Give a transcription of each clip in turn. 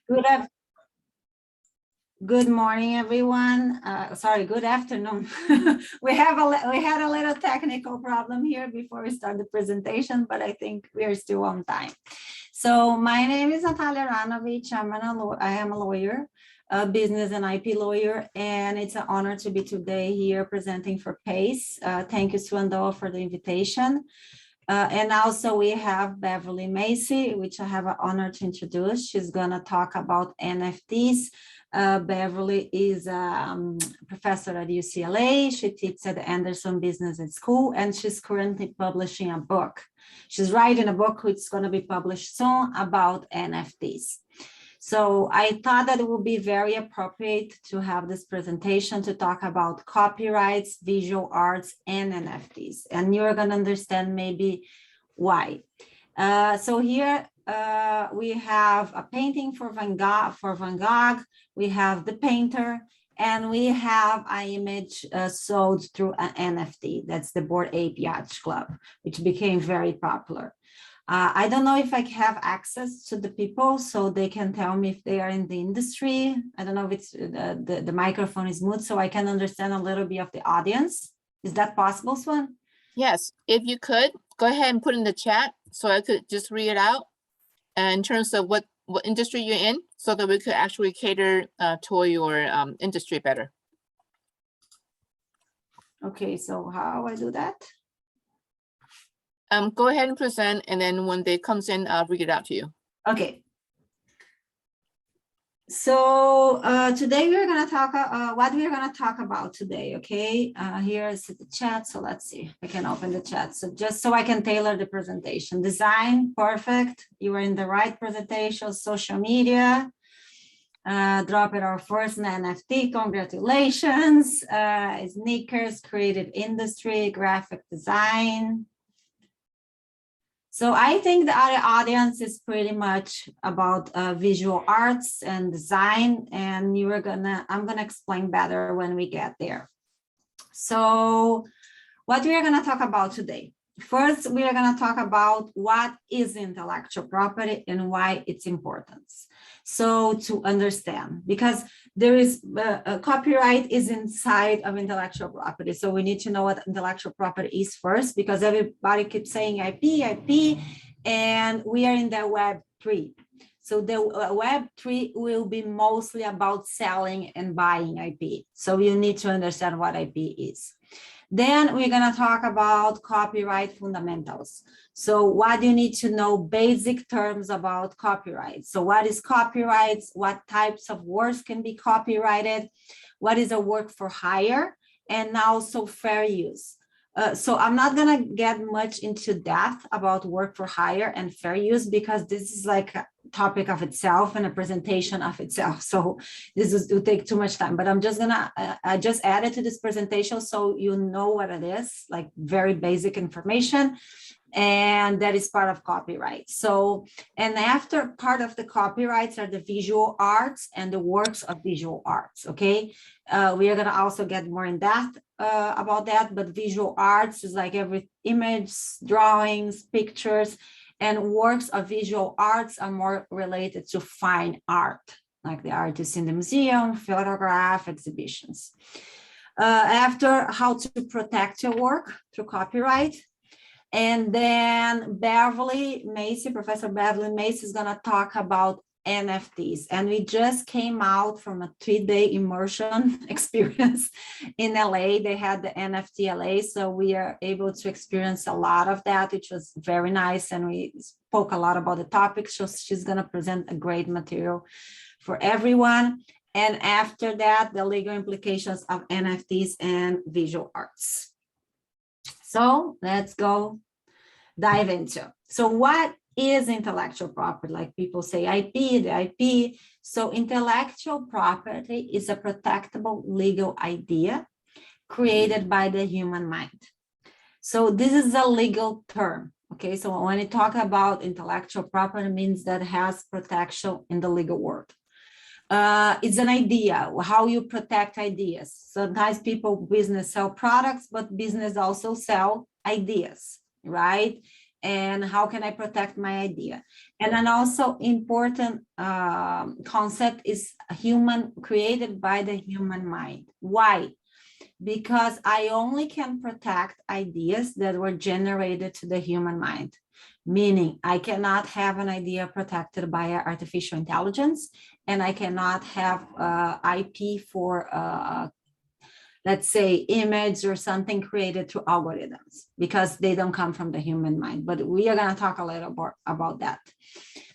Good af Good morning, everyone. Sorry, good afternoon. We had a little technical problem here before we start the presentation, but I think we are still on time. So my name is Natalia Ranovich. I am a lawyer, a business and IP lawyer, and it's an honor to be today here presenting for PACE. Thank you, Suandoa, for the invitation. And also we have Beverly Macy, which I have an honor to introduce. She's gonna talk about NFTs. Beverly is a professor at UCLA. She teaches at Anderson Business School, and she's currently publishing a book. She's writing a book which is going to be published soon about NFTs. So I thought that it would be very appropriate to have this presentation to talk about copyrights, visual arts, and NFTs. And you're going to understand maybe why. So here we have a painting for Van Gogh, we have the painter, and we have an image sold through an NFT. That's the Bored Ape Yacht Club, which became very popular. I don't know if I have access to the people so they can tell me if they are in the industry. I don't know if it's the microphone is mute so I can understand a little bit of the audience. Is that possible, Swan? Yes, if you could, go ahead and put in the chat so I could just read it out in terms of what industry you're in so that we could actually cater to your industry better. Okay, so how I do that? Go ahead and present, and then when they comes in, I'll read it out to you. Okay. So today we're going to talk what we're going to talk about today. Okay, here is the chat. So let's see, I can open the chat. So just so I can tailor the presentation. Design, perfect. You are in the right presentation. Social media, dropping our first NFT. Congratulations. Sneakers, creative industry, graphic design. So I think the other audience is pretty much about visual arts and design, and I'm gonna explain better when we get there. So what we are gonna talk about today. First, we are gonna talk about what is intellectual property and why it's important. So to understand, because there is copyright is inside of intellectual property. So we need to know what intellectual property is first, because everybody keeps saying IP, and we are in the Web3. So the Web3 will be mostly about selling and buying IP. So you need to understand what IP is. Then we're going to talk about copyright fundamentals. So what you need to know, basic terms about copyright. So what is copyrights? What types of works can be copyrighted? What is a work for hire? And also fair use. So I'm not going to get much into depth about work for hire and fair use, because this is like a topic of itself and a presentation of itself. So this will take too much time, but I'm just gonna, I just added to this presentation so you know what it is, like very basic information. And that is part of copyright. So, and after part of the copyrights are the visual arts and the works of visual arts, okay? We are gonna also get more in depth about that, but visual arts is like every image, drawings, pictures, and works of visual arts are more related to fine art, like the artists in the museum, photograph, exhibitions. After, how to protect your work through copyright. And then Beverly Macy, Professor Beverly Macy is gonna talk about NFTs. And we just came out from a 3-day immersion experience in LA. They had the NFT LA, so we are able to experience a lot of that, which was very nice. And we spoke a lot about the topic. So she's gonna present a great material for everyone. And after that, the legal implications of NFTs and visual arts. So let's go dive into. So what is intellectual property? Like people say IP, the IP. So intellectual property is a protectable legal idea created by the human mind. So this is a legal term. Okay, so when you talk about intellectual property, it means that has protection in the legal world. It's an idea, how you protect ideas. Sometimes people, business sell products, but business also sell ideas, right? and how can I protect my idea? And then also important concept is human, created by the human mind. Why? Because I only can protect ideas that were generated to the human mind. Meaning I cannot have an idea protected by artificial intelligence, and I cannot have IP for let's say image or something created through algorithms, because they don't come from the human mind. But we are going to talk a little more about that.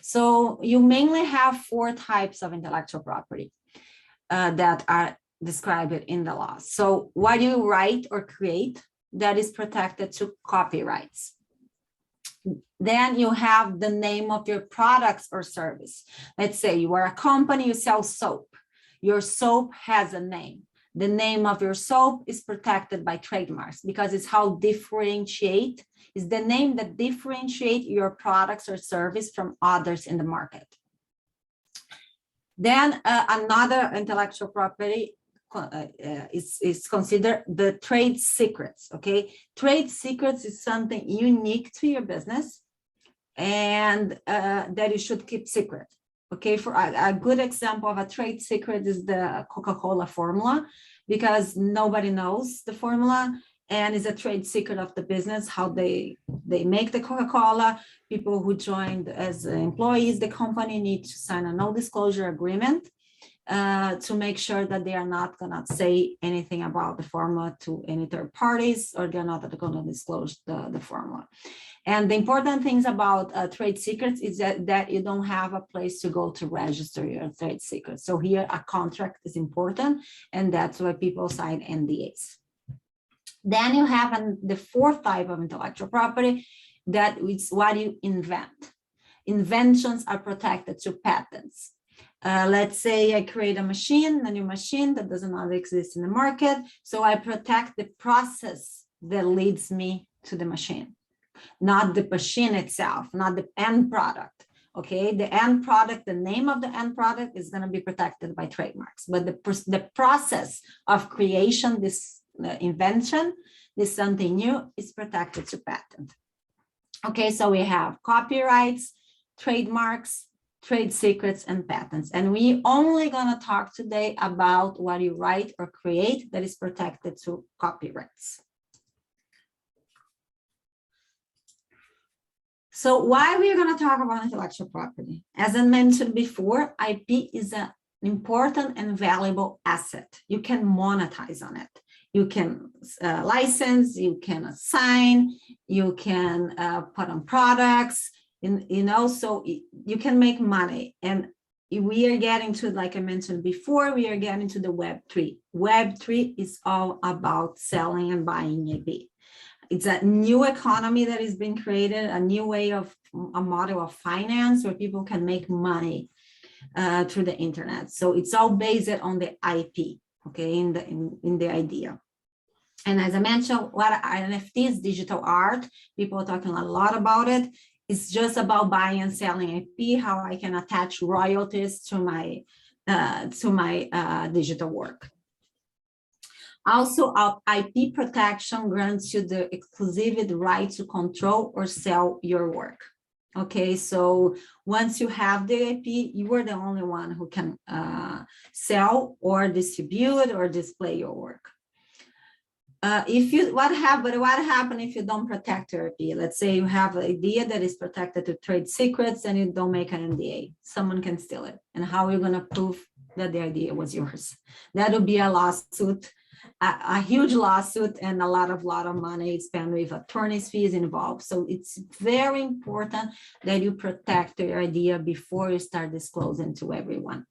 So you mainly have 4 types of intellectual property that are described in the law. So what you write or create, that is protected to copyrights. Then you have the name of your products or service. Let's say you are a company, you sell soap. Your soap has a name. The name of your soap is protected by trademarks, because it's how differentiate, is the name that differentiate your products or service from others in the market. Then another intellectual property is considered the trade secrets. Okay, trade secrets is something unique to your business and that you should keep secret. Okay, for a good example of a trade secret is the Coca-Cola formula, because nobody knows the formula, and it's a trade secret of the business, how they make the Coca-Cola. People who joined as employees, the company needs to sign a no disclosure agreement to make sure that they are not going to say anything about the formula to any third parties, or they're not going to disclose the formula. And the important things about trade secrets is that you don't have a place to go to register your trade secrets. So here a contract is important, and that's why people sign NDAs. Then you have the 4th type of intellectual property, that is what you invent. Inventions are protected through patents. Let's say I create a new machine that does not exist in the market. So I protect the process that leads me to the machine, not the machine itself, not the end product. Okay, the end product, the name of the end product is going to be protected by trademarks, but the process of creation, this invention, this something new, is protected to patent. Okay, so we have copyrights, trademarks, trade secrets, and patents. And we only going to talk today about what you write or create that is protected to copyrights. So why we are going to talk about intellectual property? As I mentioned before, IP is an important and valuable asset. You can monetize on it. You can license, you can assign, you can put on products, so you can make money. And we are getting to, like I mentioned before, we are getting to the Web3. Web3 is all about selling and buying IP. It's a new economy that is being created, a new way of a model of finance where people can make money through the internet. So it's all based on the IP, okay, in the idea. And as I mentioned, what are NFTs, digital art, people are talking a lot about it. It's just about buying and selling IP, how I can attach royalties to my digital work. Also, IP protection grants you the exclusive right to control or sell your work. Okay, so once you have the IP, you are the only one who can sell or distribute or display your work. What happens if you don't protect your IP? Let's say you have an idea that is protected to trade secrets and you don't make an NDA. Someone can steal it. And how are you going to prove that the idea was yours? That would be a lawsuit, a huge lawsuit, and a lot of money spent with attorney's fees involved. So it's very important that you protect your idea before you start disclosing to everyone.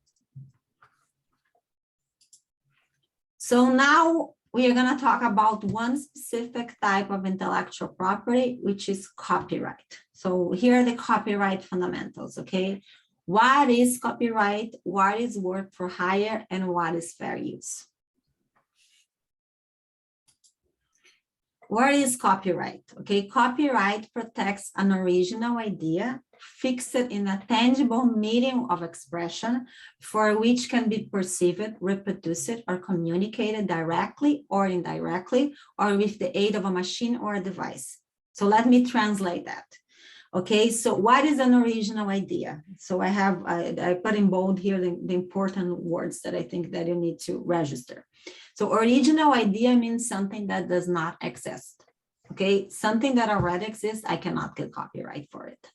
So now we are going to talk about one specific type of intellectual property, which is copyright. So here are the copyright fundamentals, okay? What is copyright? What is work for hire? And what is fair use? What is copyright? Okay, copyright protects an original idea fixed in a tangible medium of expression for which can be perceived, reproduced, or communicated directly or indirectly, or with the aid of a machine or a device. So let me translate that. Okay, so what is an original idea? So I put in bold here the important words that I think that you need to register. So original idea means something that does not exist. Okay, something that already exists, I cannot get copyright for it.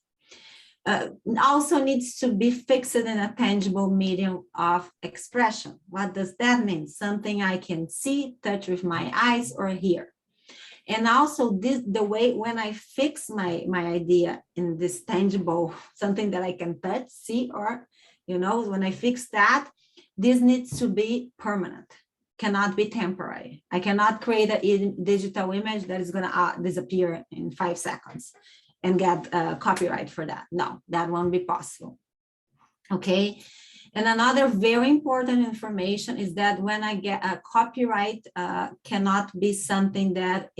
Also needs to be fixed in a tangible medium of expression. What does that mean? Something I can see, touch with my eyes, or hear. And also the way when I fix my idea in this tangible, something that I can touch, see, or, when I fix that, this needs to be permanent, cannot be temporary. I cannot create a digital image that is gonna disappear in 5 seconds and get copyright for that. No, that won't be possible. Okay. And another very important information is that when I get a copyright, cannot be something that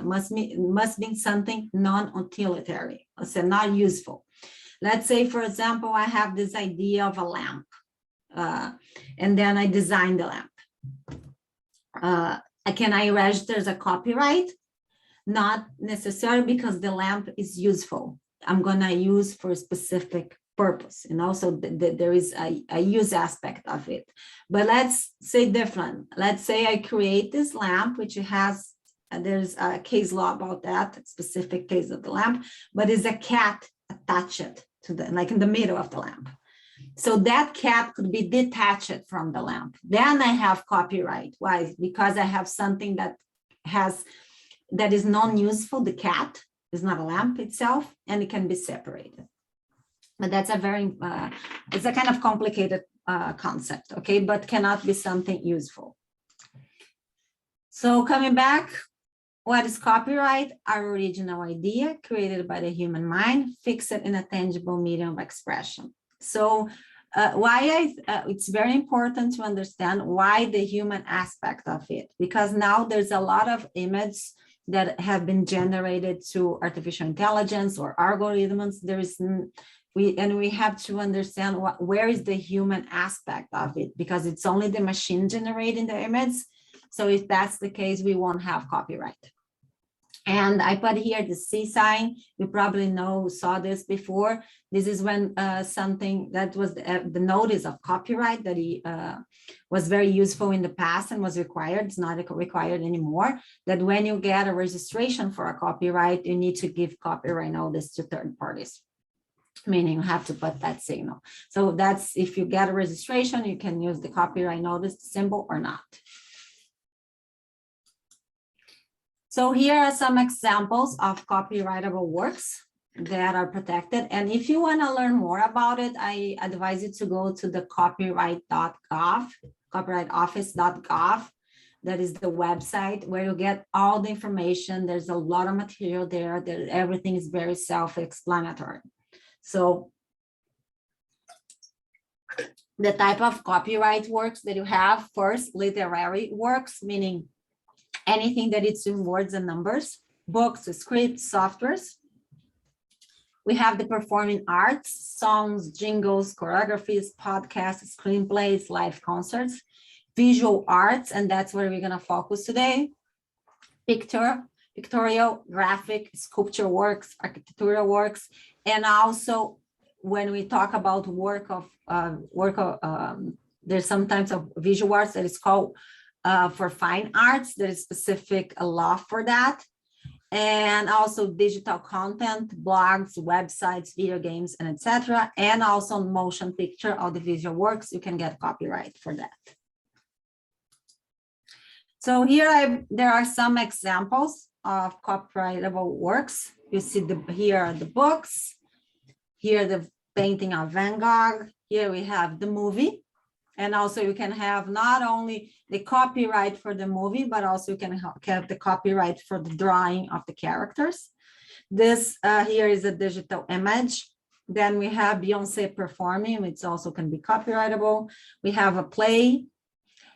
must be something non-utilitarian, so not useful. Let's say, for example, I have this idea of a lamp, and then I design the lamp. Can I register as a copyright? Not necessarily, because the lamp is useful. I'm gonna use for a specific purpose, and also there is a use aspect of it. But let's say different. Let's say I create this lamp, which has, there's a case law about that specific case of the lamp, but is a cat attached to like in the middle of the lamp. So that cat could be detached from the lamp. Then I have copyright. Why? Because I have something that is non-useful. The cat is not a lamp itself, and it can be separated. But that's it's a kind of complicated concept, okay? But cannot be something useful. So coming back, what is copyright? Our original idea created by the human mind, fixed in a tangible medium of expression. So it's very important to understand why the human aspect of it, because now there's a lot of images that have been generated through artificial intelligence or algorithms. We have to understand where is the human aspect of it, because it's only the machine generating the image. So if that's the case, we won't have copyright. And I put here the C sign. You probably saw this before. This is when something that was the notice of copyright that was very useful in the past and was required. It's not required anymore. That when you get a registration for a copyright, you need to give copyright notice to third parties, meaning you have to put that signal. So that's, if you get a registration, you can use the copyright notice symbol or not. So here are some examples of copyrightable works that are protected. And if you want to learn more about it, I advise you to go to the copyright.gov, copyrightoffice.gov. That is the website where you get all the information. There's a lot of material there. Everything is very self-explanatory. So the type of copyright works that you have, first, literary works, meaning anything that is in words and numbers, books, scripts, softwares. We have the performing arts, songs, jingles, choreographies, podcasts, screenplays, live concerts, visual arts, and that's where we're gonna focus today. Pictorial, graphic, sculpture works, architectural works, and also when we talk about there's sometimes of visual arts that is called for fine arts. There is specific law for that. And also digital content, blogs, websites, video games, and etc. And also motion picture, audiovisual works, you can get copyright for that. So here there are some examples of copyrightable works. You see here are the books, here the painting of Van Gogh, here we have the movie. And also you can have not only the copyright for the movie, but also you can have the copyright for the drawing of the characters. This here is a digital image. Then we have Beyonce performing, which also can be copyrightable. We have a play.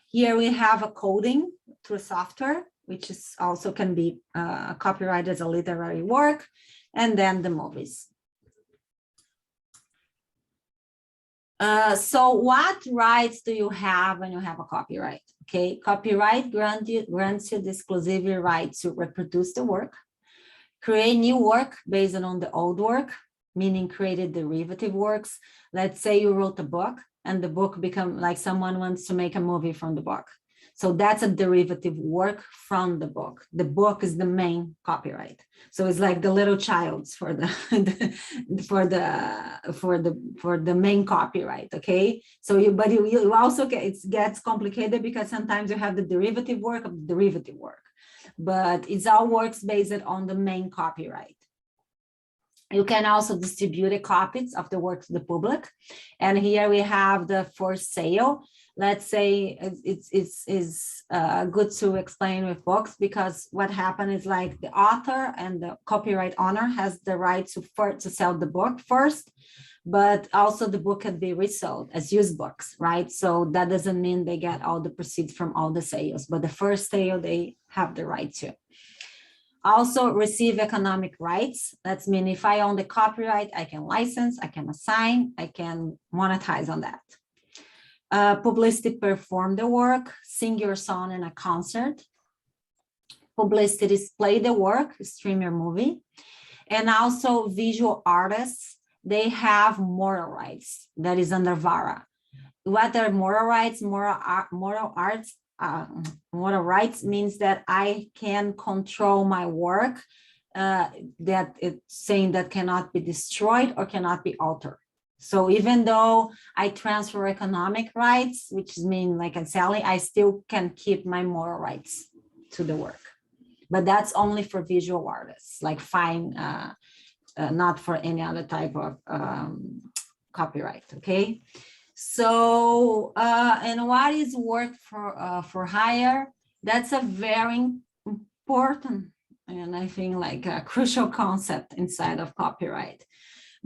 Here we have a coding through software, which is also can be copyrighted as a literary work. And then the movies. So what rights do you have when you have a copyright? Okay, copyright grants you the exclusive right to reproduce the work, create new work based on the old work, meaning created derivative works. Let's say you wrote a book and the book become like someone wants to make a movie from the book. So that's a derivative work from the book. The book is the main copyright. So it's like the little child's for the for the main copyright. Okay. So you also get, it gets complicated because sometimes you have the derivative work of the derivative work, but it's all works based on the main copyright. You can also distribute copies of the work to the public. And here we have the for sale. Let's say it's good to explain with books, because what happened is like the author and the copyright owner has the right to sell the book first, but also the book can be resold as used books, right? So that doesn't mean they get all the proceeds from all the sales, but the first sale they have the right to. Also receive economic rights. That's mean if I own the copyright, I can license, I can assign, I can monetize on that. Publicity, perform the work, sing your song in a concert. Publicity, display the work, stream your movie. And also visual artists, they have moral rights that is under VARA. What are moral rights? Moral rights means that I can control my work, that it's saying that cannot be destroyed or cannot be altered. So even though I transfer economic rights, which mean like I'm selling, I still can keep my moral rights to the work. But that's only for visual artists, like fine, not for any other type of copyright, okay? So, and what is work for hire? That's a very important, and I think like a crucial concept inside of copyright,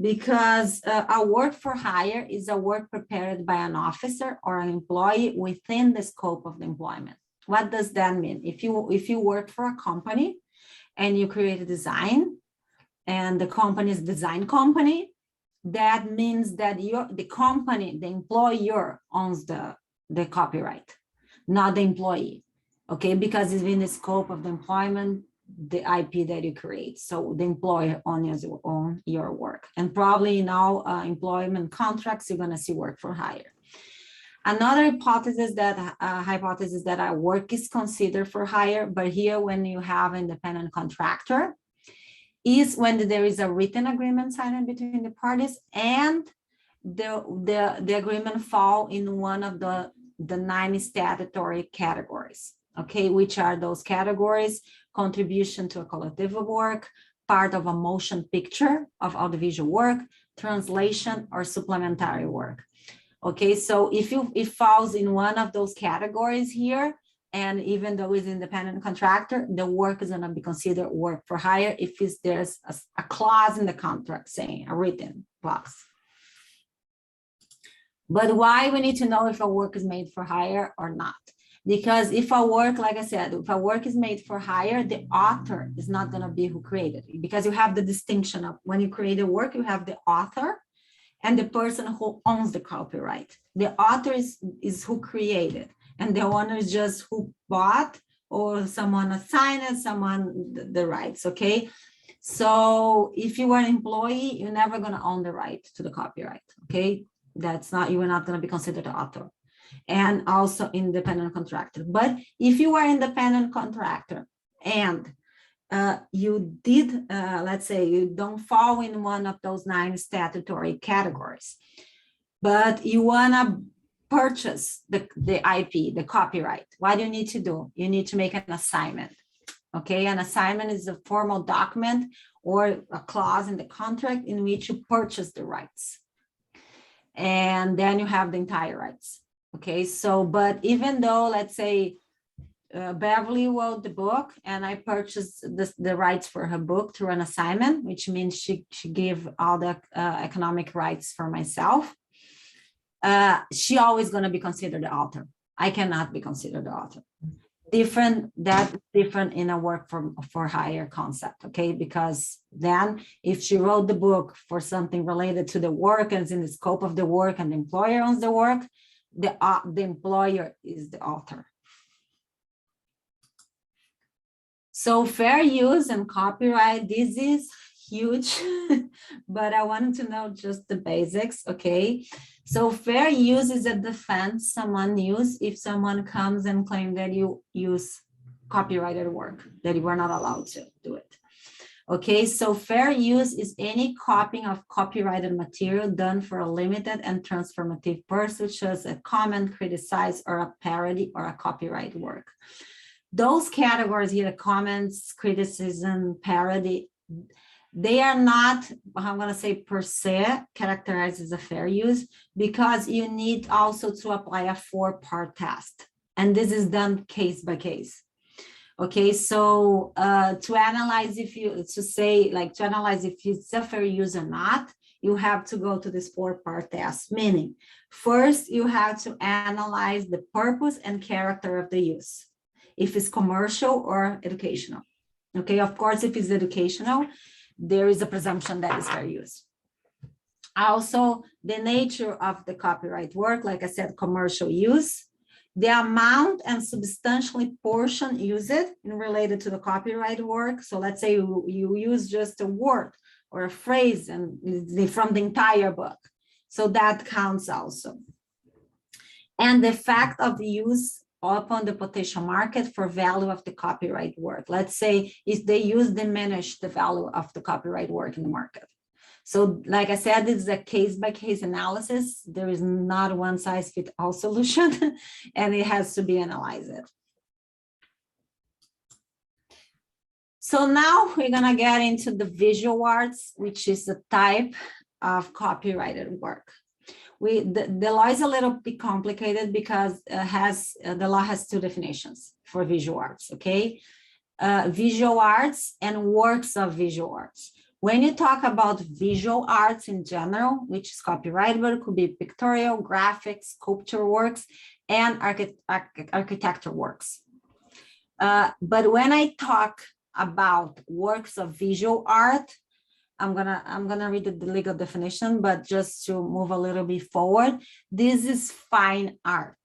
because a work for hire is a work prepared by an officer or an employee within the scope of the employment. What does that mean? If you work for a company and you create a design, and the company is a design company, that means that the company, the employer owns the copyright, not the employee, okay? Because it's in the scope of the employment, the IP that you create. So the employer owns your work. And probably in all employment contracts, you're gonna see work for hire. Another hypothesis that our work is considered for hire, but here when you have independent contractor, is when there is a written agreement signed between the parties and the agreement fall in one of the 9 statutory categories, okay? Which are those categories? Contribution to a collective work, part of a motion picture of audiovisual work, translation or supplementary work. Okay, so if it falls in one of those categories here, and even though it's independent contractor, the work is going to be considered work for hire if there's a clause in the contract saying, a written clause. But why we need to know if a work is made for hire or not? Because if a work, like I said, if a work is made for hire, the author is not going to be who created it, because you have the distinction of when you create a work, you have the author and the person who owns the copyright. The author is who created, and the owner is just who bought, or someone assigned someone the rights, okay? So if you are an employee, you're never gonna own the right to the copyright, okay? You are not gonna be considered the author. And also independent contractor. But if you are independent contractor and you did, let's say you don't fall in one of those 9 statutory categories, but you wanna purchase the IP, the copyright, what do you need to do? You need to make an assignment, okay? An assignment is a formal document or a clause in the contract in which you purchase the rights. And then you have the entire rights, okay? So, but even though, let's say, Beverly wrote the book and I purchased the rights for her book through an assignment, which means she gave all the economic rights for myself. She always going to be considered the author. I cannot be considered the author. Different in a work for hire concept, okay? Because then if she wrote the book for something related to the work and it's in the scope of the work and the employer owns the work, the employer is the author. So fair use and copyright, this is huge, but I wanted to know just the basics, okay? So fair use is a defense someone use if someone comes and claim that you use copyrighted work, that you are not allowed to do it. Okay, so fair use is any copying of copyrighted material done for a limited and transformative purpose, such as a comment, criticize, or a parody or a copyright work. Those categories here, comments, criticism, parody, they are not, I'm going to say per se, characterized as a fair use, because you need also to apply a 4-part test. And this is done case by case. Okay, so to analyze if it's a fair use or not, you have to go to this 4-part test, meaning first you have to analyze the purpose and character of the use, if it's commercial or educational. Okay, of course, if it's educational, there is a presumption that it's fair use. Also, the nature of the copyright work, like I said, commercial use, the amount and substantially portion used in related to the copyright work. So let's say you use just a word or a phrase and from the entire book. So that counts also. And the fact of use upon the potential market for value of the copyright work. Let's say if they use diminish the value of the copyright work in the market. So like I said, it's a case-by-case analysis. There is not a one-size-fits-all solution, and it has to be analyzed. So now we're gonna get into the visual arts, which is the type of copyrighted work. The law is a little bit complicated because the law has 2 definitions for visual arts, okay? Visual arts and works of visual arts. When you talk about visual arts in general, which is copyrightable, it could be pictorial, graphics, sculpture works, and architecture works. But when I talk about works of visual art, I'm gonna read the legal definition, but just to move a little bit forward, this is fine art,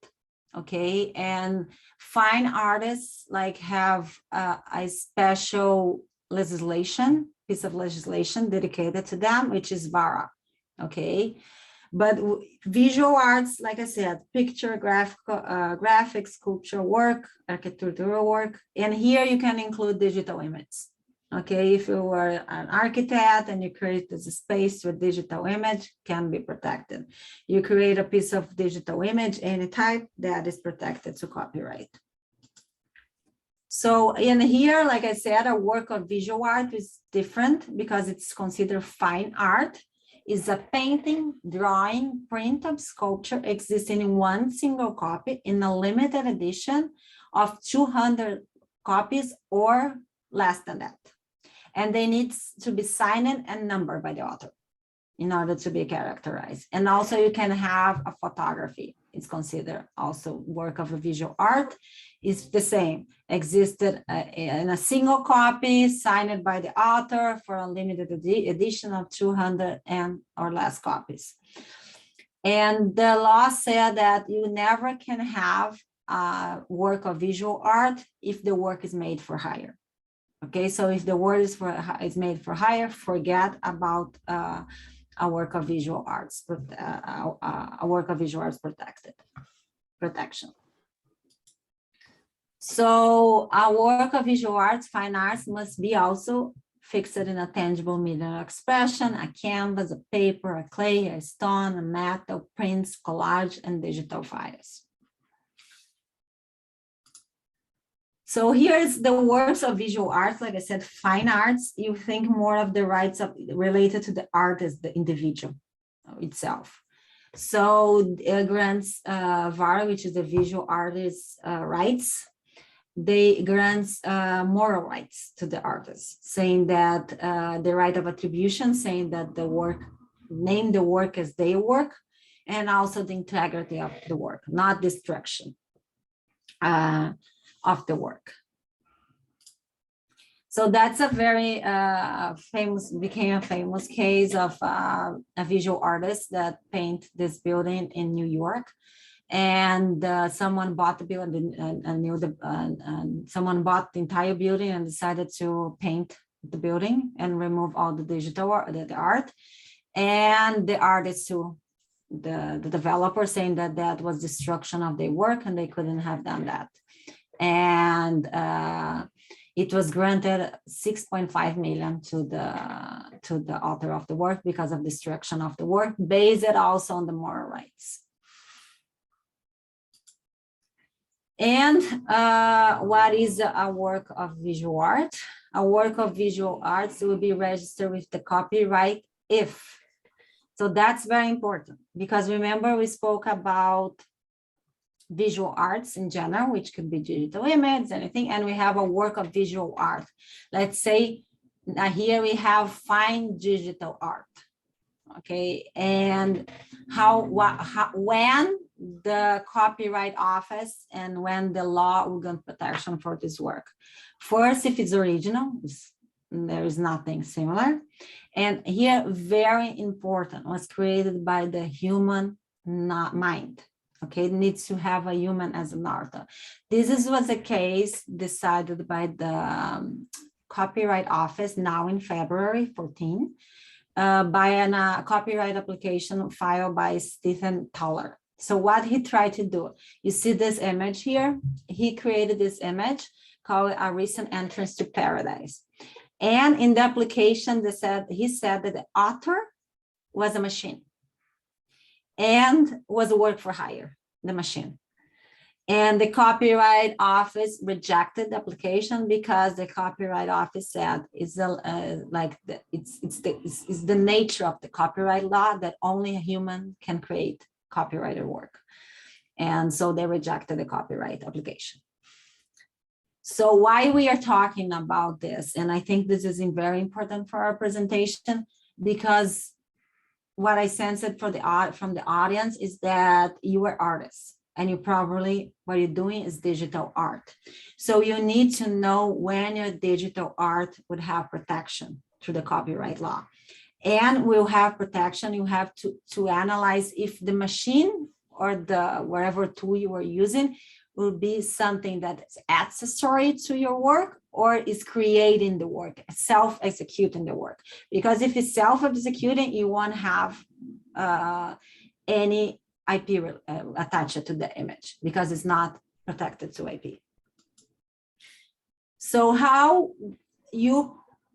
okay? And fine artists like have a special piece of legislation dedicated to them, which is VARA, okay? But visual arts, like I said, picture, graphics, sculpture work, architectural work, and here you can include digital images. Okay, if you were an architect and you create this space with digital image, can be protected. You create a piece of digital image, any type, that is protected to copyright. So in here, like I said, a work of visual art is different because it's considered fine art. Is a painting, drawing, print of sculpture existing in one single copy in a limited edition of 200 copies or less than that. And they need to be signed and numbered by the author in order to be characterized. And also you can have a photography. It's considered also work of a visual art. It's the same, existed in a single copy, signed by the author for a limited edition of 200 and or less copies. And the law said that you never can have a work of visual art if the work is made for hire. Okay, so if the work is made for hire, forget about a work of visual arts, protection. So a work of visual arts, fine arts, must be also fixed in a tangible medium of expression, a canvas, a paper, a clay, a stone, a metal, prints, collage, and digital files. So here's the works of visual arts. Like I said, fine arts, you think more of the rights related to the artist, the individual itself. So it grants VARA, which is the visual artist rights. They grants moral rights to the artist, saying that the right of attribution, saying that the work, name the work as their work, and also the integrity of the work, not destruction of the work. So that's a very became a famous case of a visual artist that paint this building in New York. and someone bought the building and someone bought the entire building and decided to paint the building and remove all the digital the art, and the artist too, the developer, saying that that was destruction of their work and they couldn't have done that. And it was granted 6.5 million to the author of the work because of destruction of the work, based also on the moral rights. And what is a work of visual art? A work of visual arts will be registered with the copyright if. So that's very important, because remember we spoke about visual arts in general, which could be digital images, anything, and we have a work of visual art. Let's say here we have fine digital art, okay? And when the Copyright Office and when the law will grant protection for this work. First, if it's original, there is nothing similar. And here, very important, was created by the human mind. Okay, it needs to have a human as an author. Was a case decided by the Copyright Office now in February 14, by a copyright application filed by Stephen Toller. So what he tried to do, you see this image here? He created this image called A Recent Entrance to Paradise. And in the application, he said that the author was a machine and was a work for hire, the machine. And the Copyright Office rejected the application because the Copyright Office said it's the nature of the copyright law that only a human can create copyrighted work. And so they rejected the copyright application. So why we are talking about this, and I think this is very important for our presentation, because what I sensed from the audience is that you are artists and you probably, what you're doing is digital art. So you need to know when your digital art would have protection through the copyright law. And will have protection, you have to analyze if the machine or the whatever tool you are using will be something that is accessory to your work or is creating the work, self-executing the work. Because if it's self-executing, you won't have any IP attached to the image because it's not protected to IP. So how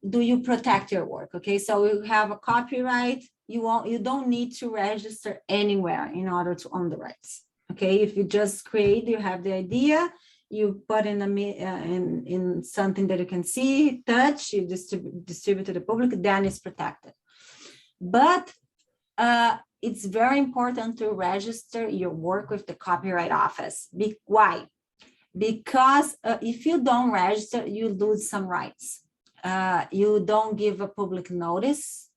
do you protect your work? Okay, so you have a copyright, you don't need to register anywhere in order to own the rights. Okay, if you just create, you have the idea, you put in something that you can see, touch, you distribute to the public, then it's protected. But it's very important to register your work with the Copyright Office. Why? Because if you don't register, you lose some rights. You don't give a public notice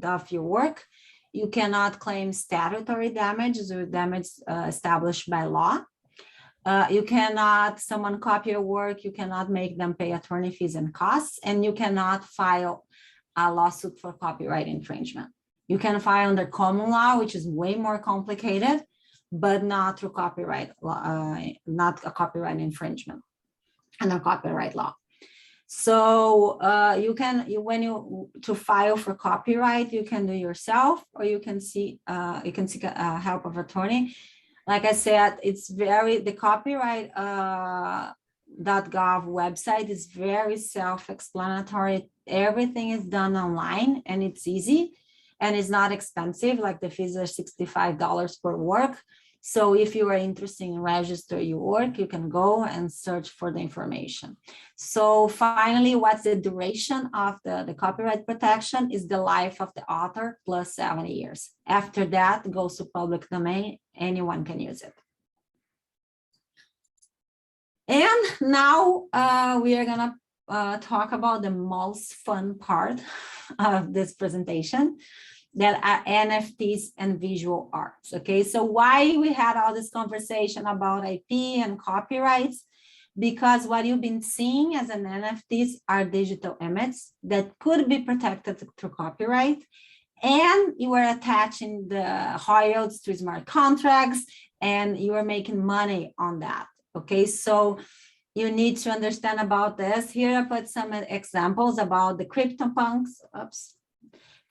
of your work. You cannot claim statutory damages or damage established by law. You cannot, someone copy your work, you cannot make them pay attorney fees and costs, and you cannot file a lawsuit for copyright infringement. You can file under common law, which is way more complicated, but not through copyright law, not a copyright infringement under copyright law. So to file for copyright, you can do yourself, or you can seek help of attorney. Like I said, the copyright.gov website is very self-explanatory. Everything is done online and it's easy and it's not expensive. Like the fees are $65 per work. So if you are interested in register your work, you can go and search for the information. So finally, what's the duration of the copyright protection is the life of the author plus 70 years. After that, it goes to public domain, anyone can use it. And now we are gonna talk about the most fun part of this presentation, that are NFTs and visual arts. Okay, so why we had all this conversation about IP and copyrights? Because what you've been seeing as an NFTs are digital images that could be protected through copyright, and you are attaching the royalties to smart contracts, and you are making money on that. Okay, so you need to understand about this. Here I put some examples about the CryptoPunks. Oops.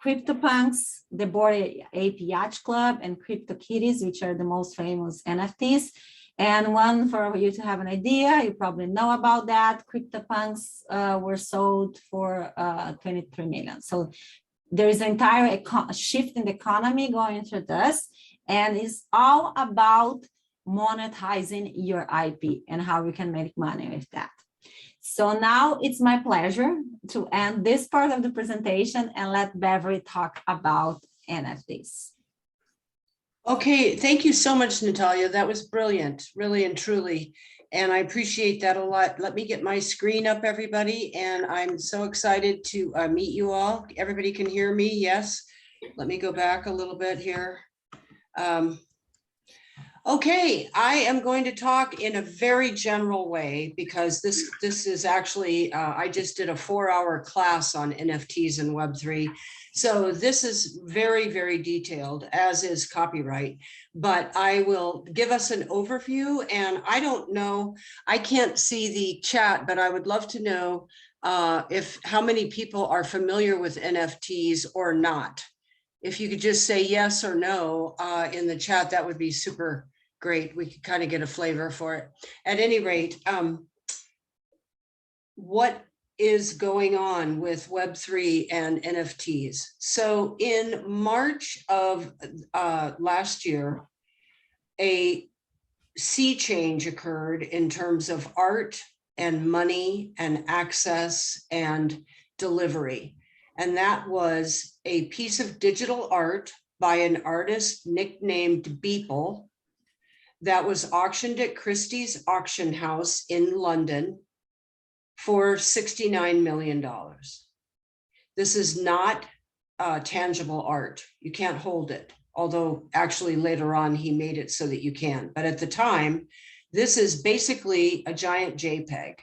CryptoPunks, the Bored Ape Yacht Club, and CryptoKitties, which are the most famous NFTs. And one for you to have an idea, you probably know about that. CryptoPunks were sold for 23 million. So there is an entire shift in the economy going through this, and it's all about monetizing your IP and how we can make money with that. So now it's my pleasure to end this part of the presentation and let Beverly talk about NFTs. Okay, thank you so much, Natalia. That was brilliant, really and truly. And I appreciate that a lot. Let me get my screen up, everybody. And I'm so excited to meet you all. Everybody can hear me, yes? Let me go back a little bit here. Okay, I am going to talk in a very general way because this is actually, I just did a 4-hour class on NFTs and Web3. So this is very, very detailed, as is copyright, but I will give us an overview. And I don't know, I can't see the chat, but I would love to know how many people are familiar with NFTs or not. If you could just say yes or no in the chat, that would be super great. We could kind of get a flavor for it. At any rate, what is going on with Web3 and NFTs? So in March of last year, a sea change occurred in terms of art and money and access and delivery. And that was a piece of digital art by an artist nicknamed Beeple that was auctioned at Christie's auction house in London for $69 million. This is not tangible art. You can't hold it, although actually later on he made it so that you can. But at the time, this is basically a giant JPEG.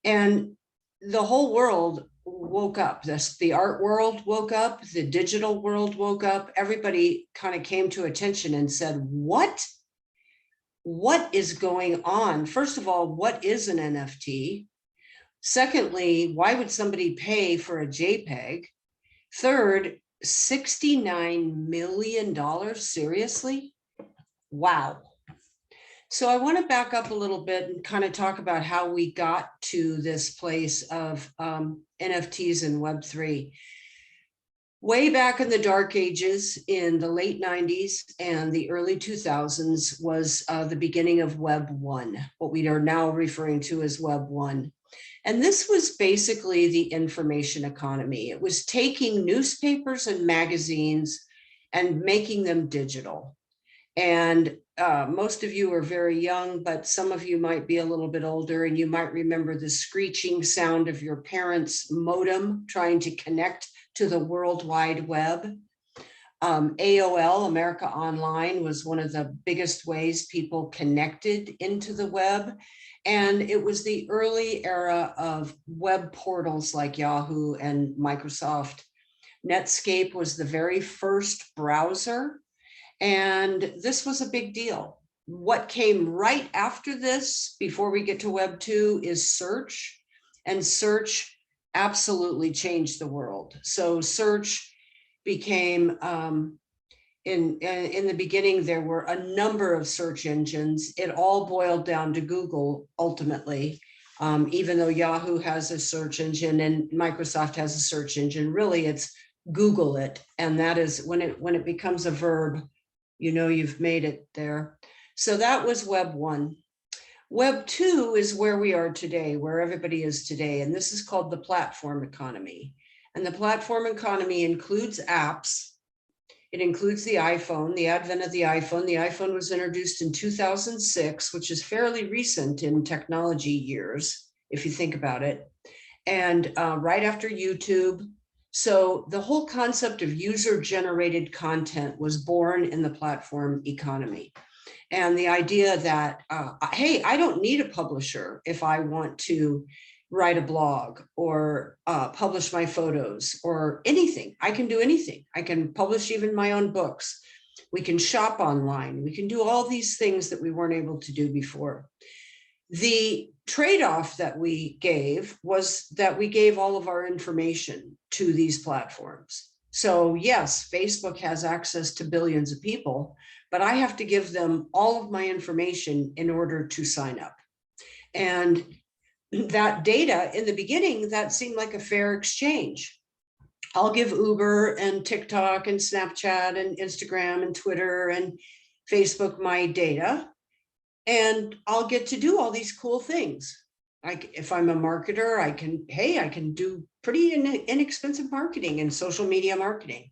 And the whole world woke up. The art world woke up, the digital world woke up. Everybody kind of came to attention and said, what? What is going on? First of all, what is an NFT? Secondly, why would somebody pay for a JPEG? Third, $69 million, seriously? Wow. So I want to back up a little bit and kind of talk about how we got to this place of NFTs and Web3. Way back in the dark ages, in the late 90s and the early 2000s was the beginning of Web 1, what we are now referring to as Web 1. And this was basically the information economy. It was taking newspapers and magazines and making them digital. And most of you are very young, but some of you might be a little bit older, and you might remember the screeching sound of your parents' modem trying to connect to the World Wide Web. AOL, America Online, was one of the biggest ways people connected into the web. And it was the early era of web portals like Yahoo and Microsoft. Netscape was the very first browser. And this was a big deal. What came right after this, before we get to Web 2, is search. And search absolutely changed the world. So search became, in the beginning, there were a number of search engines. It all boiled down to Google ultimately, even though Yahoo has a search engine and Microsoft has a search engine. Really, it's Google it. And that is when it becomes a verb, you know you've made it there. So that was Web 1. Web 2 is where we are today, where everybody is today. And this is called the platform economy. And the platform economy includes apps. It includes the iPhone, the advent of the iPhone. The iPhone was introduced in 2006, which is fairly recent in technology years, if you think about it. And right after YouTube. So the whole concept of user-generated content was born in the platform economy. And the idea that, hey, I don't need a publisher if I want to write a blog or publish my photos or anything. I can do anything. I can publish even my own books. We can shop online. We can do all these things that we weren't able to do before. The trade-off that we gave was that we gave all of our information to these platforms. So yes, Facebook has access to billions of people, but I have to give them all of my information in order to sign up. And that data in the beginning, that seemed like a fair exchange. I'll give Uber and TikTok and Snapchat and Instagram and Twitter and Facebook my data, and I'll get to do all these cool things. Like if I'm a marketer, I can do pretty inexpensive marketing and social media marketing.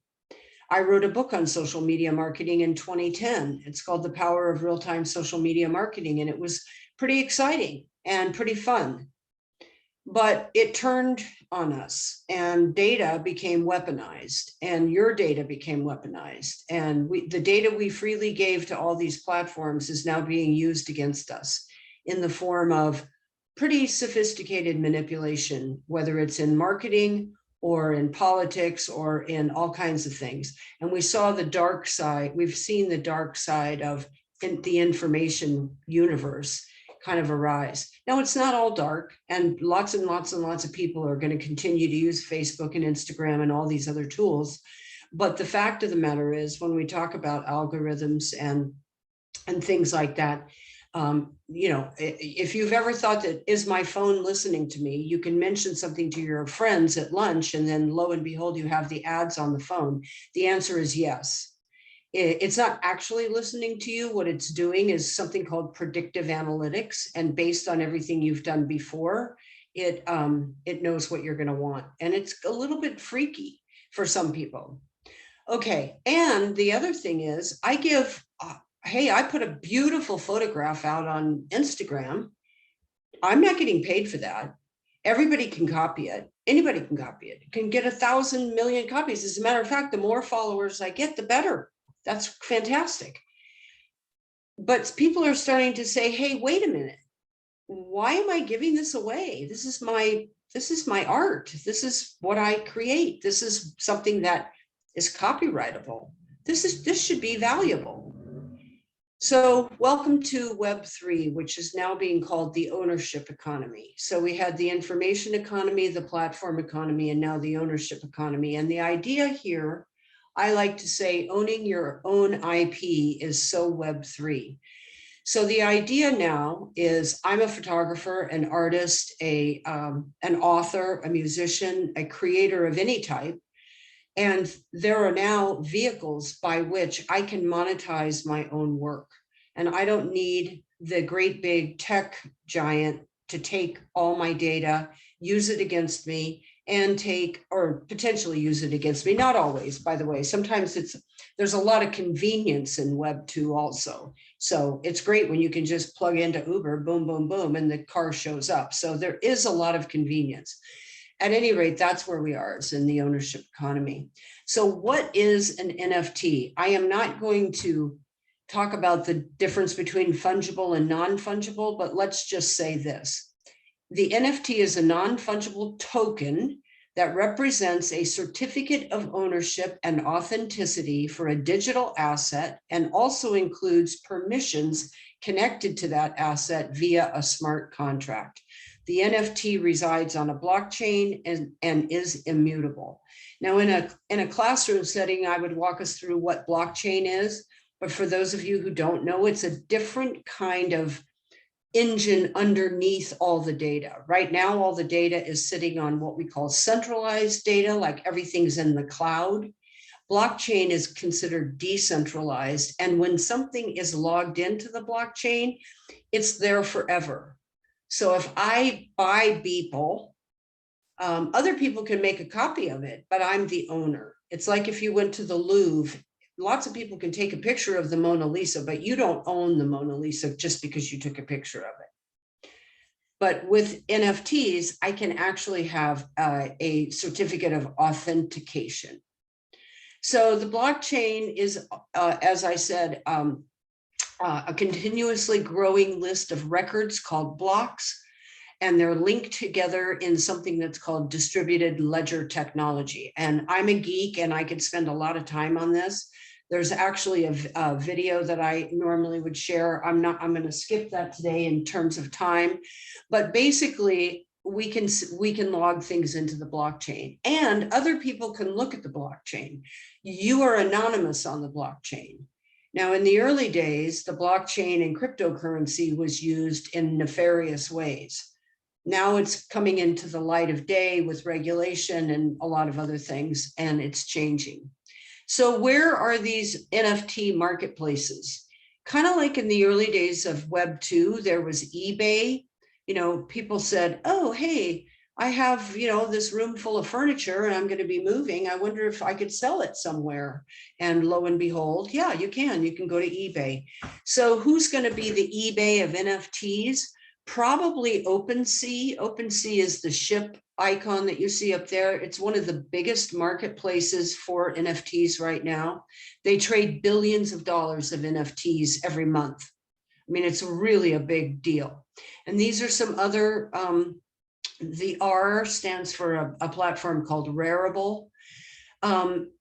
I wrote a book on social media marketing in 2010. It's called The Power of Real-Time Social Media Marketing, and it was pretty exciting and pretty fun. But it turned on us, and data became weaponized, and your data became weaponized. And the data we freely gave to all these platforms is now being used against us in the form of pretty sophisticated manipulation, whether it's in marketing or in politics or in all kinds of things. And we saw the dark side. We've seen the dark side of the information universe kind of arise. Now, it's not all dark, and lots of people are going to continue to use Facebook and Instagram and all these other tools. But the fact of the matter is, when we talk about algorithms and things like that, you know, if you've ever thought that, is my phone listening to me? You can mention something to your friends at lunch, and then lo and behold, you have the ads on the phone. The answer is yes. It's not actually listening to you. What it's doing is something called predictive analytics. And based on everything you've done before, it knows what you're going to want. And it's a little bit freaky for some people. Okay. And the other thing is, I give, hey, I put a beautiful photograph out on Instagram. I'm not getting paid for that. Everybody can copy it. Anybody can copy it. It can get 1,000 million copies. As a matter of fact, the more followers I get, the better. That's fantastic. But people are starting to say, hey, wait a minute. Why am I giving this away? This is my art. This is what I create. This is something that is copyrightable. This should be valuable. So welcome to Web3, which is now being called the ownership economy. So we had the information economy, the platform economy, and now the ownership economy. And the idea here, I like to say, owning your own IP is so Web3. So the idea now is, I'm a photographer, an artist, an author, a musician, a creator of any type. And there are now vehicles by which I can monetize my own work. And I don't need the great big tech giant to take all my data, use it against me, and take, or potentially use it against me. Not always, by the way. Sometimes there's a lot of convenience in Web 2 also. So it's great when you can just plug into Uber, boom, boom, boom, and the car shows up. So there is a lot of convenience. At any rate, that's where we are, is in the ownership economy. So what is an NFT? I am not going to talk about the difference between fungible and non-fungible, but let's just say this. The NFT is a non-fungible token that represents a certificate of ownership and authenticity for a digital asset, and also includes permissions connected to that asset via a smart contract. The NFT resides on a blockchain and is immutable. Now, in a classroom setting, I would walk us through what blockchain is, but for those of you who don't know, it's a different kind of engine underneath all the data. Right now, all the data is sitting on what we call centralized data, like everything's in the cloud. Blockchain is considered decentralized. And when something is logged into the blockchain, it's there forever. So if I buy Beeple, other people can make a copy of it, but I'm the owner. It's like if you went to the Louvre, lots of people can take a picture of the Mona Lisa, but you don't own the Mona Lisa just because you took a picture of it. But with NFTs, I can actually have a certificate of authentication. So the blockchain is, as I said, a continuously growing list of records called blocks, and they're linked together in something that's called distributed ledger technology. And I'm a geek, and I could spend a lot of time on this. There's actually a video that I normally would share. I'm going to skip that today in terms of time, but basically we can log things into the blockchain and other people can look at the blockchain. You are anonymous on the blockchain. Now, in the early days, the blockchain and cryptocurrency was used in nefarious ways. Now it's coming into the light of day with regulation and a lot of other things, and it's changing. So where are these NFT marketplaces? Kind of like in the early days of Web 2, there was eBay. You know, people said, oh, hey, I have, you know, this room full of furniture and I'm going to be moving. I wonder if I could sell it somewhere. And lo and behold, yeah, you can go to eBay. So who's going to be the eBay of NFTs? Probably OpenSea. OpenSea is the ship icon that you see up there. It's one of the biggest marketplaces for NFTs right now. They trade billions of dollars of NFTs every month. I mean, it's really a big deal. And these are some other, the R stands for a platform called Rarible.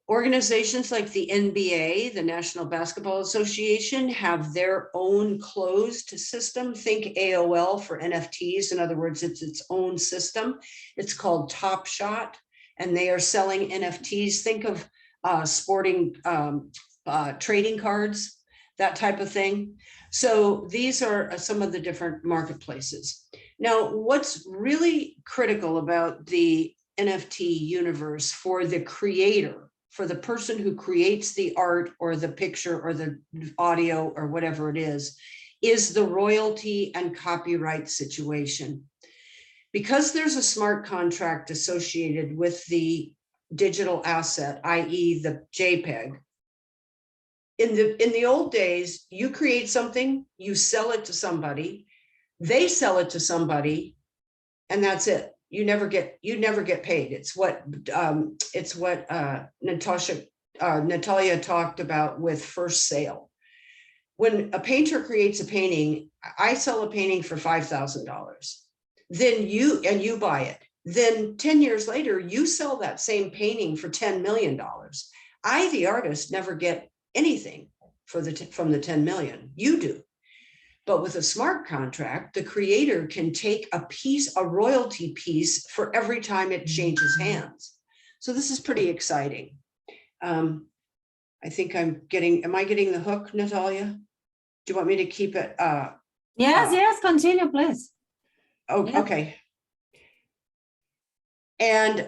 Organizations like the NBA, the National Basketball Association, have their own closed system. Think AOL for NFTs. In other words, it's its own system. It's called Top Shot, and they are selling NFTs. Think of sporting trading cards, that type of thing. So these are some of the different marketplaces. Now, what's really critical about the NFT universe for the creator, for the person who creates the art or the picture or the audio or whatever it is the royalty and copyright situation. Because there's a smart contract associated with the digital asset, i.e. the JPEG, in the old days, you create something, you sell it to somebody, they sell it to somebody, and that's it. You never get paid. It's what Natalia talked about with first sale. When a painter creates a painting, I sell a painting for $5,000. Then you buy it. Then 10 years later, you sell that same painting for $10 million. I, the artist, never get anything from the 10 million. You do. But with a smart contract, the creator can take a royalty piece for every time it changes hands. So this is pretty exciting. I think am I getting the hook, Natalia? Do you want me to keep it? Yes, continue, please. Oh, Yeah. okay. And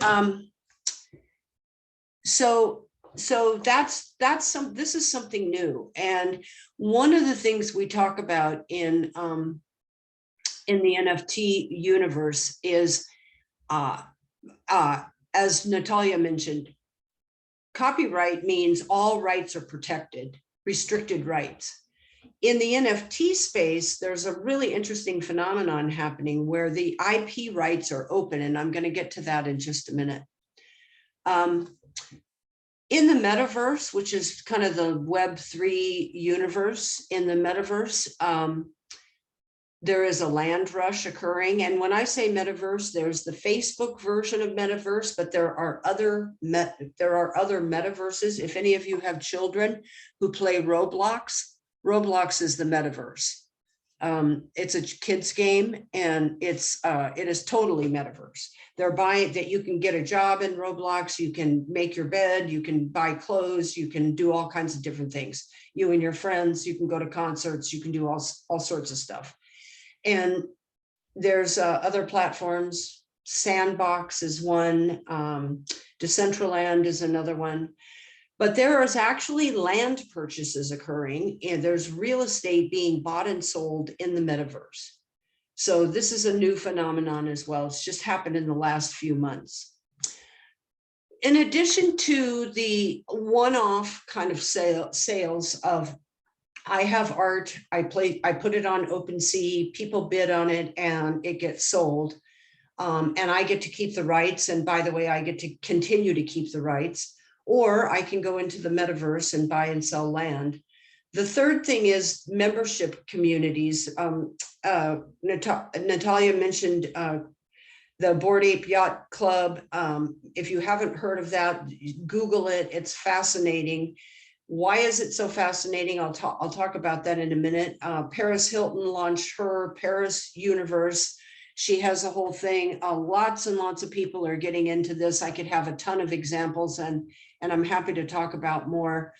so this is something new. And one of the things we talk about in the NFT universe is, as Natalia mentioned, copyright means all rights are protected, restricted rights. In the NFT space, there's a really interesting phenomenon happening where the IP rights are open, and I'm going to get to that in just a minute. In the metaverse, which is kind of the Web3 universe, in the metaverse, there is a land rush occurring. And when I say metaverse, there's the Facebook version of metaverse, but there are other metaverses. If any of you have children who play Roblox, Roblox is the metaverse. It's a kid's game, and it is totally metaverse. They're buying that you can get a job in Roblox, you can make your bed, you can buy clothes, you can do all kinds of different things. You and your friends, you can go to concerts, you can do all sorts of stuff. And there's other platforms. Sandbox is one, Decentraland is another one. But there is actually land purchases occurring, and there's real estate being bought and sold in the metaverse. So this is a new phenomenon as well. It's just happened in the last few months. In addition to the one-off kind of sales of, I have art, I put it on OpenSea, people bid on it, and it gets sold. And I get to keep the rights. And by the way, I get to continue to keep the rights. Or I can go into the metaverse and buy and sell land. The third thing is membership communities. Natalia mentioned the Bored Ape Yacht Club. If you haven't heard of that, Google it. It's fascinating. Why is it so fascinating? I'll talk about that in a minute. Paris Hilton launched her Paris Universe. She has a whole thing. Lots and lots of people are getting into this. I could have a ton of examples, and I'm happy to talk about more.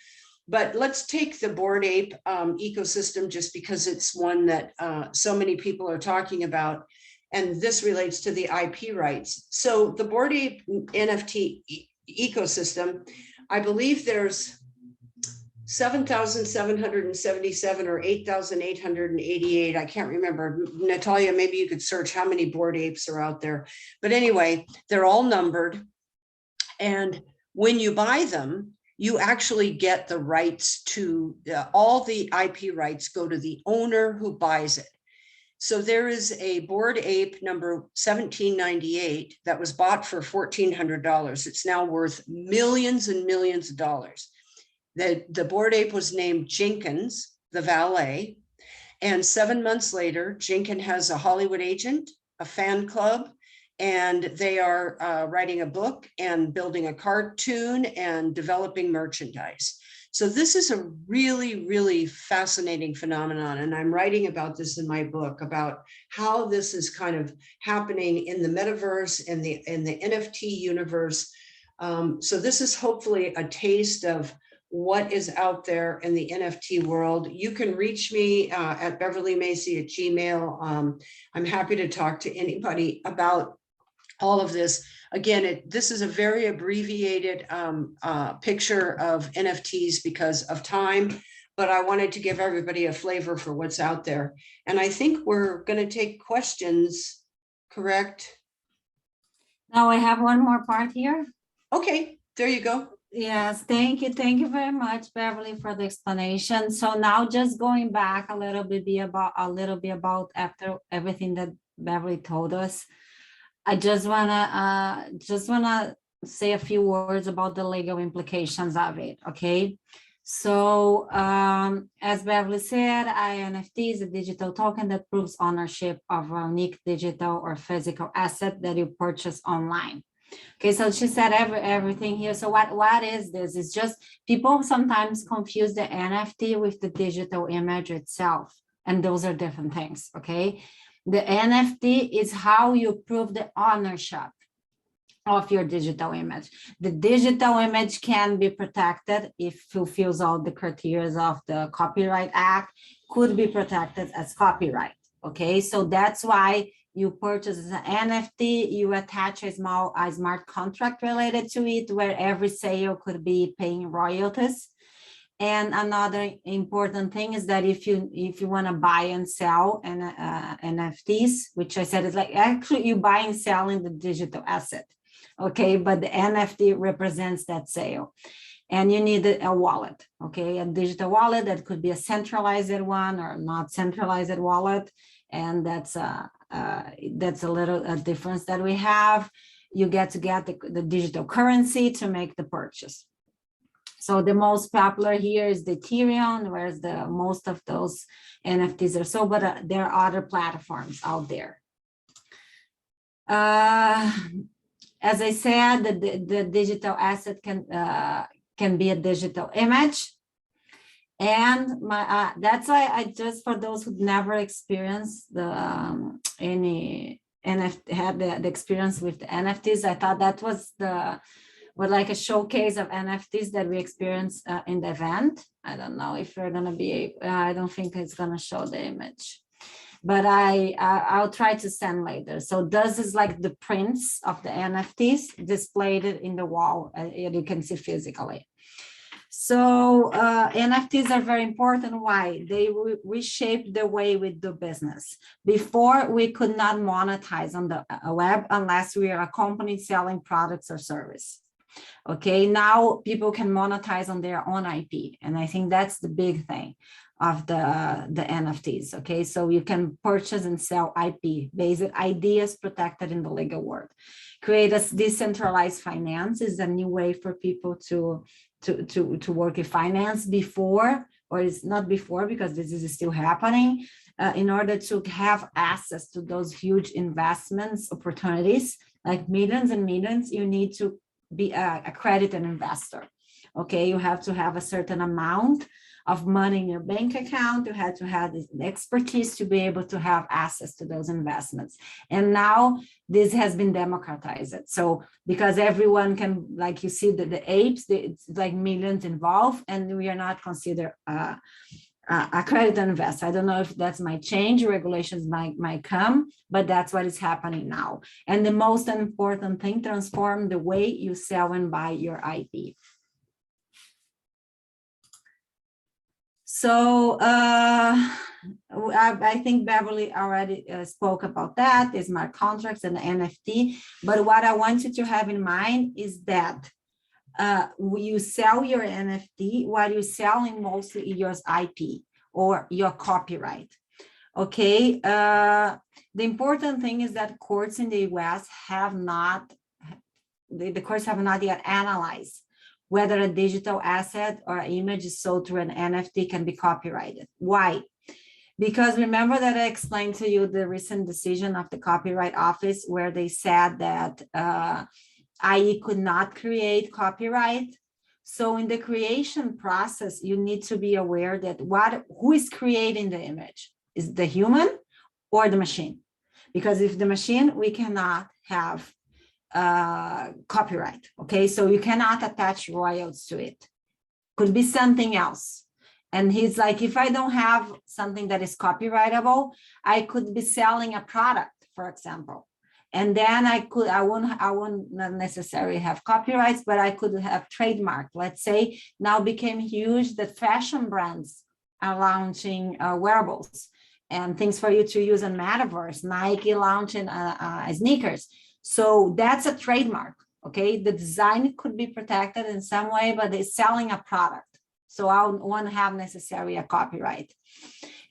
But let's take the Bored Ape ecosystem, just because it's one that so many people are talking about. And this relates to the IP rights. So the Bored Ape NFT ecosystem, I believe there's 7,777 or 8,888. I can't remember. Natalia, maybe you could search how many Bored Apes are out there. But anyway, they're all numbered. And when you buy them, you actually get the rights to all the IP rights go to the owner who buys it. So there is a Bored Ape number 1798 that was bought for $1,400. It's now worth millions and millions of dollars. The Bored Ape was named Jenkins, the valet. And 7 months later, Jenkins has a Hollywood agent, a fan club, and they are writing a book and building a cartoon and developing merchandise. So this is a really, really fascinating phenomenon. And I'm writing about this in my book, about how this is kind of happening in the metaverse and in the NFT universe. So this is hopefully a taste of what is out there in the NFT world. You can reach me at beverlymacy@gmail. I'm happy to talk to anybody about all of this. Again, this is a very abbreviated picture of NFTs because of time, but I wanted to give everybody a flavor for what's out there. And I think we're going to take questions, correct? Now I have one more part here. Okay, there you go. Yes, thank you. Thank you very much, Beverly, for the explanation. So now just going back a little bit about after everything that Beverly told us. I just wanna say a few words about the legal implications of it. Okay, so as Beverly said, NFT is a digital token that proves ownership of a unique digital or physical asset that you purchase online. Okay, so she said everything here. So what is this? It's just people sometimes confuse the NFT with the digital image itself, and those are different things. Okay. The NFT is how you prove the ownership of your digital image. The digital image can be protected if it fulfills all the criteria of the Copyright Act, could be protected as copyright. Okay, so that's why you purchase an NFT, you attach a smart contract related to it, where every sale could be paying royalties. And another important thing is that if you want to buy and sell NFTs, which I said is like actually you buy and selling the digital asset, okay? But the NFT represents that sale, and you need a wallet, okay? A digital wallet that could be a centralized one or not centralized wallet, and that's a little difference that we have. You get the digital currency to make the purchase. So the most popular here is the Ethereum, whereas the most of those NFTs are sold, but there are other platforms out there. As I said, the digital asset can be a digital image. And that's why I just, for those who never experienced any NFT, had the experience with the NFTs, I thought that was like a showcase of NFTs that we experienced in the event. I don't know if you're gonna be, I don't think it's gonna show the image, but I'll try to send later. So this is like the prints of the NFTs displayed in the wall, you can see physically. So NFTs are very important. Why? They reshape the way we do business. Before, we could not monetize on the web unless we are a company selling products or service. Okay, now people can monetize on their own IP. And I think that's the big thing of the NFTs. Okay, so you can purchase and sell IP, basic ideas protected in the legal world. Create a decentralized finance is a new way for people to work in finance before, or it's not before because this is still happening, in order to have access to those huge investments opportunities, like millions and millions, you need to be a accredited investor. Okay, you have to have a certain amount of money in your bank account. You had to have the expertise to be able to have access to those investments. And now this has been democratized. So because everyone can, like you see the apes, it's like millions involved, and we are not considered accredited investor. I don't know if that's might change, regulations might come, but that's what is happening now. And the most important thing, transform the way you sell and buy your IP. So I think Beverly already spoke about that, the smart contracts and the NFT. But what I want you to have in mind is that you sell your NFT, what you're selling mostly is your IP or your copyright. Okay. The important thing is that courts in the US have not, the courts have not yet analyzed whether a digital asset or image is sold through an NFT can be copyrighted. Why? Because remember that I explained to you the recent decision of the Copyright Office where they said that IE could not create copyright. So in the creation process, you need to be aware that who is creating the image? Is the human or the machine? Because if the machine, we cannot have copyright. Okay, so you cannot attach royalties to it. Could be something else. And he's like, if I don't have something that is copyrightable, I could be selling a product, for example. And then I won't not necessarily have copyrights, but I could have trademark. Let's say now became huge that fashion brands are launching wearables and things for you to use in metaverse, Nike launching sneakers. So that's a trademark, okay? The design could be protected in some way, but they're selling a product. So I won't have necessarily a copyright.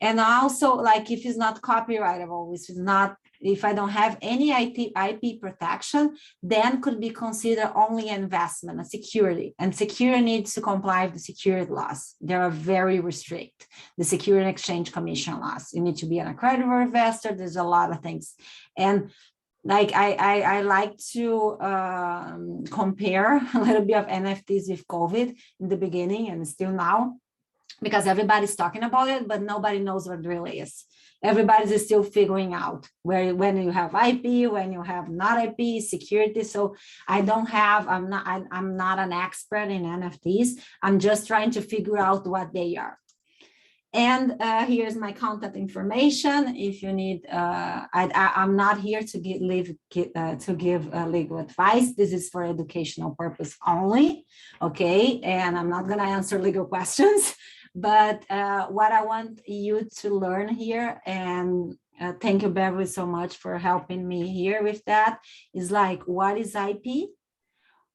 And also, like if it's not copyrightable, which is not, if I don't have any IP protection, then could be considered only an investment, a security. And security needs to comply with the security laws. They are very restrict. The Security and Exchange Commission laws. You need to be an accredited investor. There's a lot of things. And like I like to compare a little bit of NFTs with COVID in the beginning and still now, because everybody's talking about it, but nobody knows what it really is. Everybody's still figuring out when you have IP, when you have not IP, security. So I'm not an expert in NFTs. I'm just trying to figure out what they are. And here's my contact information. If you need, I'm not here to give legal advice. This is for educational purpose only, okay? And I'm not gonna answer legal questions, but what I want you to learn here, and thank you, Beverly, so much for helping me here with that, is like, what is IP?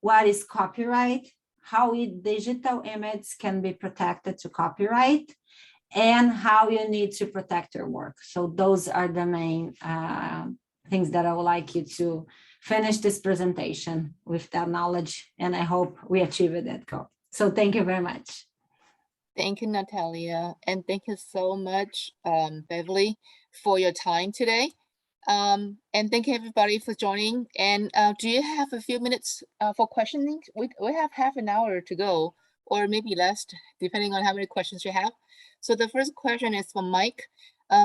What is copyright? How digital images can be protected to copyright? And how you need to protect your work. So those are the main things that I would like you to finish this presentation with that knowledge. And I hope we achieve that goal. So thank you very much. Thank you, Natalia. And thank you so much, Beverly, for your time today. And thank you everybody for joining. And do you have a few minutes for questioning? We have half an hour to go, or maybe less, depending on how many questions you have. So the first question is from Mike.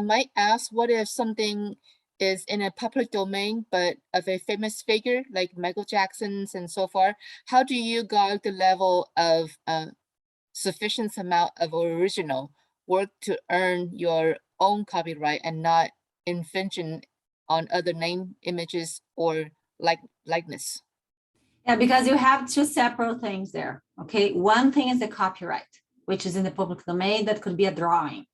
Mike asks, what if something is in a public domain, but of a famous figure like Michael Jackson's and so far? How do you guide the level of sufficient amount of original work to earn your own copyright and not infringing on other name, images, or likeness? Yeah, because you have two separate things there, okay? One thing is the copyright, which is in the public domain, that could be a drawing.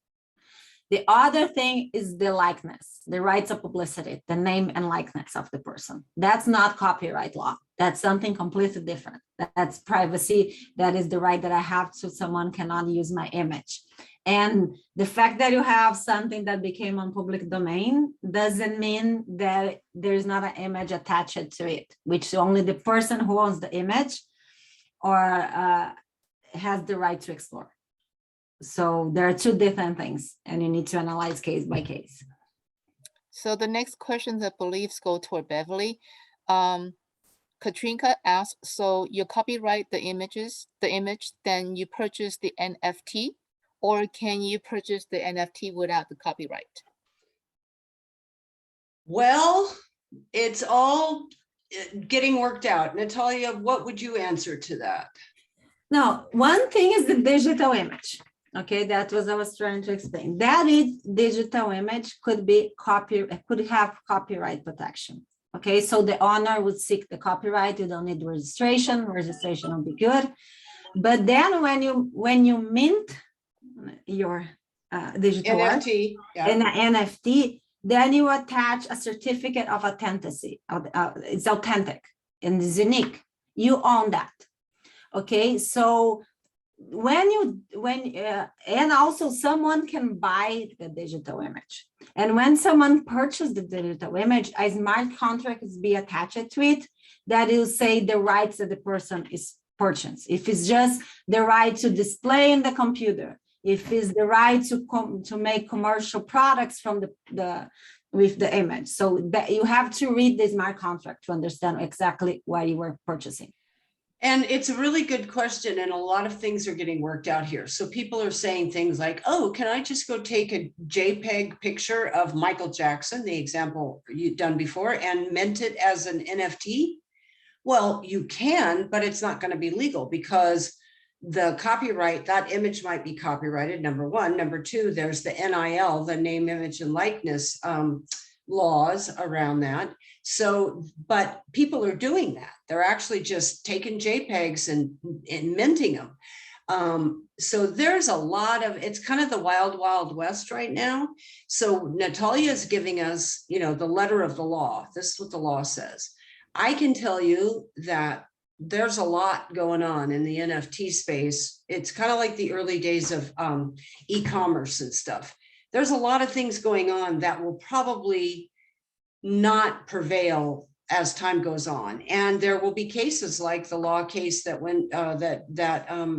The other thing is the likeness, the rights of publicity, the name and likeness of the person. That's not copyright law. That's something completely different. That's privacy. That is the right that I have so someone cannot use my image. And the fact that you have something that became on public domain doesn't mean that there's not an image attached to it, which only the person who owns the image or has the right to explore. So there are two different things, and you need to analyze case by case. So the next questions, I believe, go toward Beverly. Katrina asked, so you copyright the image, then you purchase the NFT, or can you purchase the NFT without the copyright? Well, it's all getting worked out. Natalia, what would you answer to that? Now, one thing is the digital image. Okay, that was I was trying to explain. That is digital image could have copyright protection. Okay, so the owner would seek the copyright. You don't need registration. Registration will be good. But then when you mint your digital art NFT, yeah. in an NFT, then you attach a certificate of authenticity. It's authentic and it's unique. You own that. Okay, so and also someone can buy the digital image, and when someone purchases the digital image, a smart contract is be attached to it that will say the rights that the person is purchased. If it's just the right to display in the computer, if it's the right to make commercial products from with the image, so that you have to read the smart contract to understand exactly what you were purchasing. And it's a really good question, and a lot of things are getting worked out here. So people are saying things like, oh, can I just go take a JPEG picture of Michael Jackson, the example you've done before, and mint it as an NFT? Well, you can, but it's not going to be legal because the copyright, that image might be copyrighted, number one. Number two, there's the NIL, the name, image, and likeness laws around that. So, but people are doing that. They're actually just taking JPEGs and minting them. So there's a lot of, it's kind of the wild, wild west right now. So Natalia is giving us, the letter of the law. This is what the law says. I can tell you that there's a lot going on in the NFT space. It's kind of like the early days of e-commerce and stuff. There's a lot of things going on that will probably not prevail as time goes on, and there will be cases like the law case that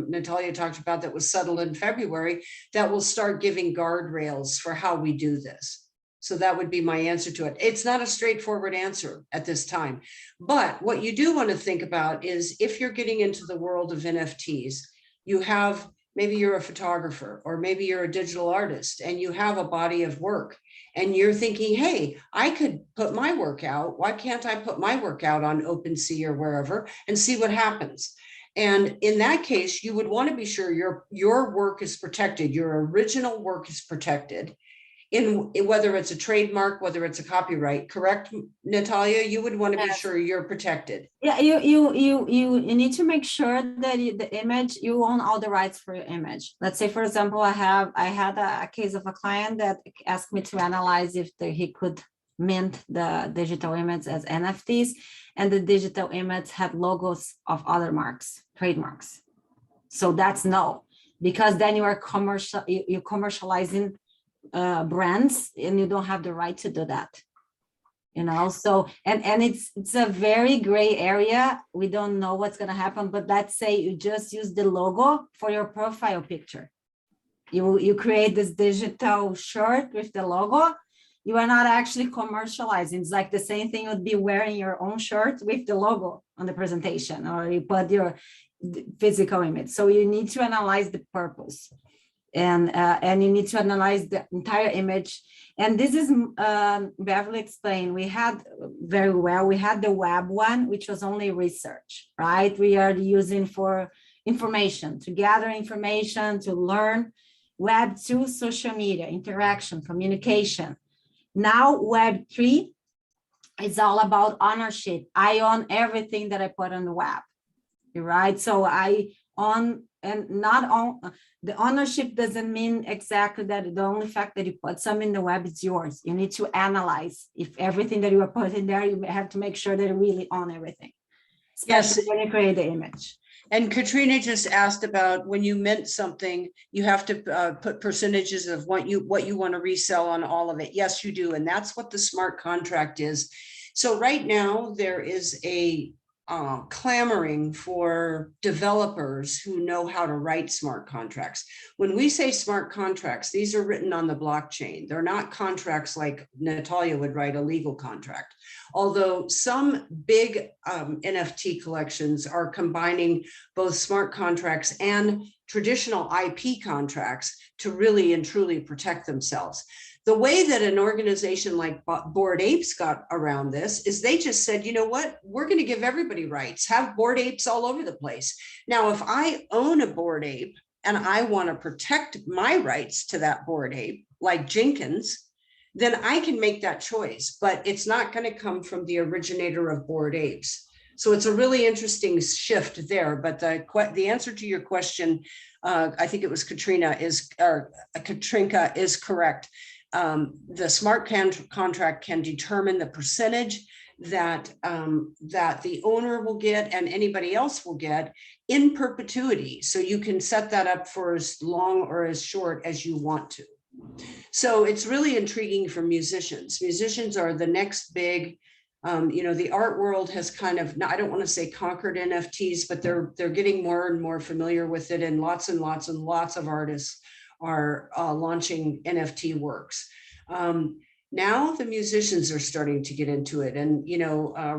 Natalia talked about that was settled in February that will start giving guardrails for how we do this. So that would be my answer to it. It's not a straightforward answer at this time, but what you do want to think about is if you're getting into the world of NFTs, you have, maybe you're a photographer or maybe you're a digital artist and you have a body of work and you're thinking, hey, I could put my work out. Why can't I put my work out on OpenSea or wherever and see what happens? And in that case, you would want to be sure your work is protected. Your original work is protected in whether it's a trademark, whether it's a copyright, correct, Natalia? You would want to be sure you're protected. Yeah, you need to make sure that the image, you own all the rights for your image. Let's say, for example, I had a case of a client that asked me to analyze if he could mint the digital image as NFTs, and the digital image had logos of other marks, trademarks. So that's no, because then you are you're commercializing brands and you don't have the right to do that. So and it's a very gray area. We don't know what's going to happen, but let's say you just use the logo for your profile picture. You create this digital shirt with the logo. You are not actually commercializing. It's like the same thing would be wearing your own shirt with the logo on the presentation, or you put your physical image. So you need to analyze the purpose, and you need to analyze the entire image. And this is Beverly explained. We had the web one, which was only research, right? We are using for information, to gather information, to learn. Web 2, social media, interaction, communication. Now Web 3 is all about ownership. I own everything that I put on the web, right? So I own, and not on the ownership doesn't mean exactly that the only fact that you put some in the web is yours. You need to analyze if everything that you are putting there, you have to make sure that you really own everything, especially when you create the image. And Katrina just asked about when you mint something, you have to put percentages of what you want to resell on all of it. Yes, you do. And that's what the smart contract is. So right now there is a clamoring for developers who know how to write smart contracts. When we say smart contracts, these are written on the blockchain. They're not contracts like Natalia would write a legal contract. Although some big NFT collections are combining both smart contracts and traditional IP contracts to really and truly protect themselves. The way that an organization like Bored Apes got around this is they just said, you know what, we're going to give everybody rights, have Bored Apes all over the place. Now, if I own a Bored Ape and I want to protect my rights to that Bored Ape, like Jenkins, then I can make that choice, but it's not going to come from the originator of Bored Apes. So it's a really interesting shift there. But the answer to your question, I think it was Katrinka is correct. The smart contract can determine the percentage that the owner will get and anybody else will get in perpetuity. So you can set that up for as long or as short as you want to. So it's really intriguing for musicians. Musicians are the next big, the art world has kind of, I don't want to say conquered NFTs, but they're getting more and more familiar with it, and lots of artists are launching NFT works. Now the musicians are starting to get into it, and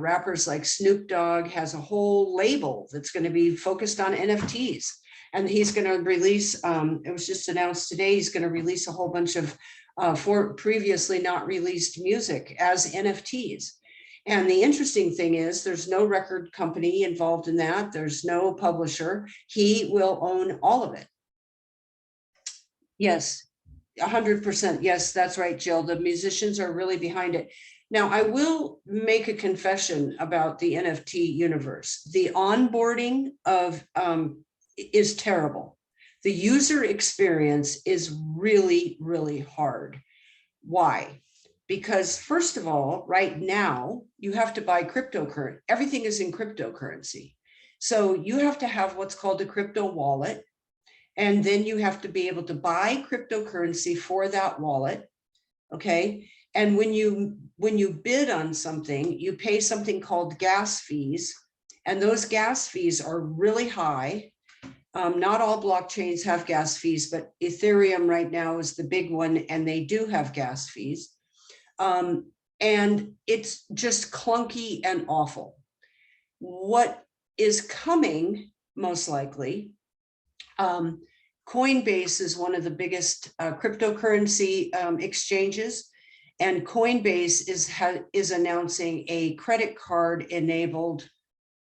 rappers like Snoop Dogg has a whole label that's going to be focused on NFTs, and he's going to release. It was just announced today. He's going to release a whole bunch of for previously not released music as NFTs. And the interesting thing is there's no record company involved in that. There's no publisher. He will own all of it. Yes, 100%. Yes, that's right, Jill. The musicians are really behind it. Now, I will make a confession about the NFT universe. The onboarding of is terrible. The user experience is really, really hard. Why? Because first of all, right now, you have to buy cryptocurrency. Everything is in cryptocurrency. So you have to have what's called a crypto wallet. And then you have to be able to buy cryptocurrency for that wallet. Okay. And when you bid on something, you pay something called gas fees. And those gas fees are really high. Not all blockchains have gas fees, but Ethereum right now is the big one, and they do have gas fees. And it's just clunky and awful. What is coming, most likely, Coinbase is one of the biggest cryptocurrency exchanges, and Coinbase is announcing a credit card enabled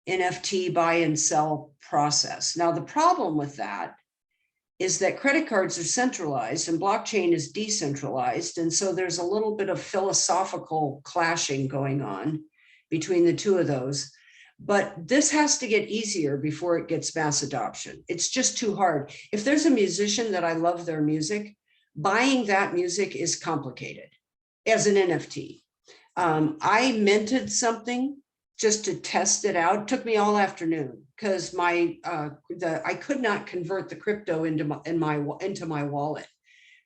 NFT buy and sell process. Now, the problem with that is that credit cards are centralized and blockchain is decentralized. And so there's a little bit of philosophical clashing going on between the two of those. But this has to get easier before it gets mass adoption. It's just too hard. If there's a musician that I love their music, buying that music is complicated as an NFT. I minted something just to test it out. It took me all afternoon because I could not convert the crypto into my wallet.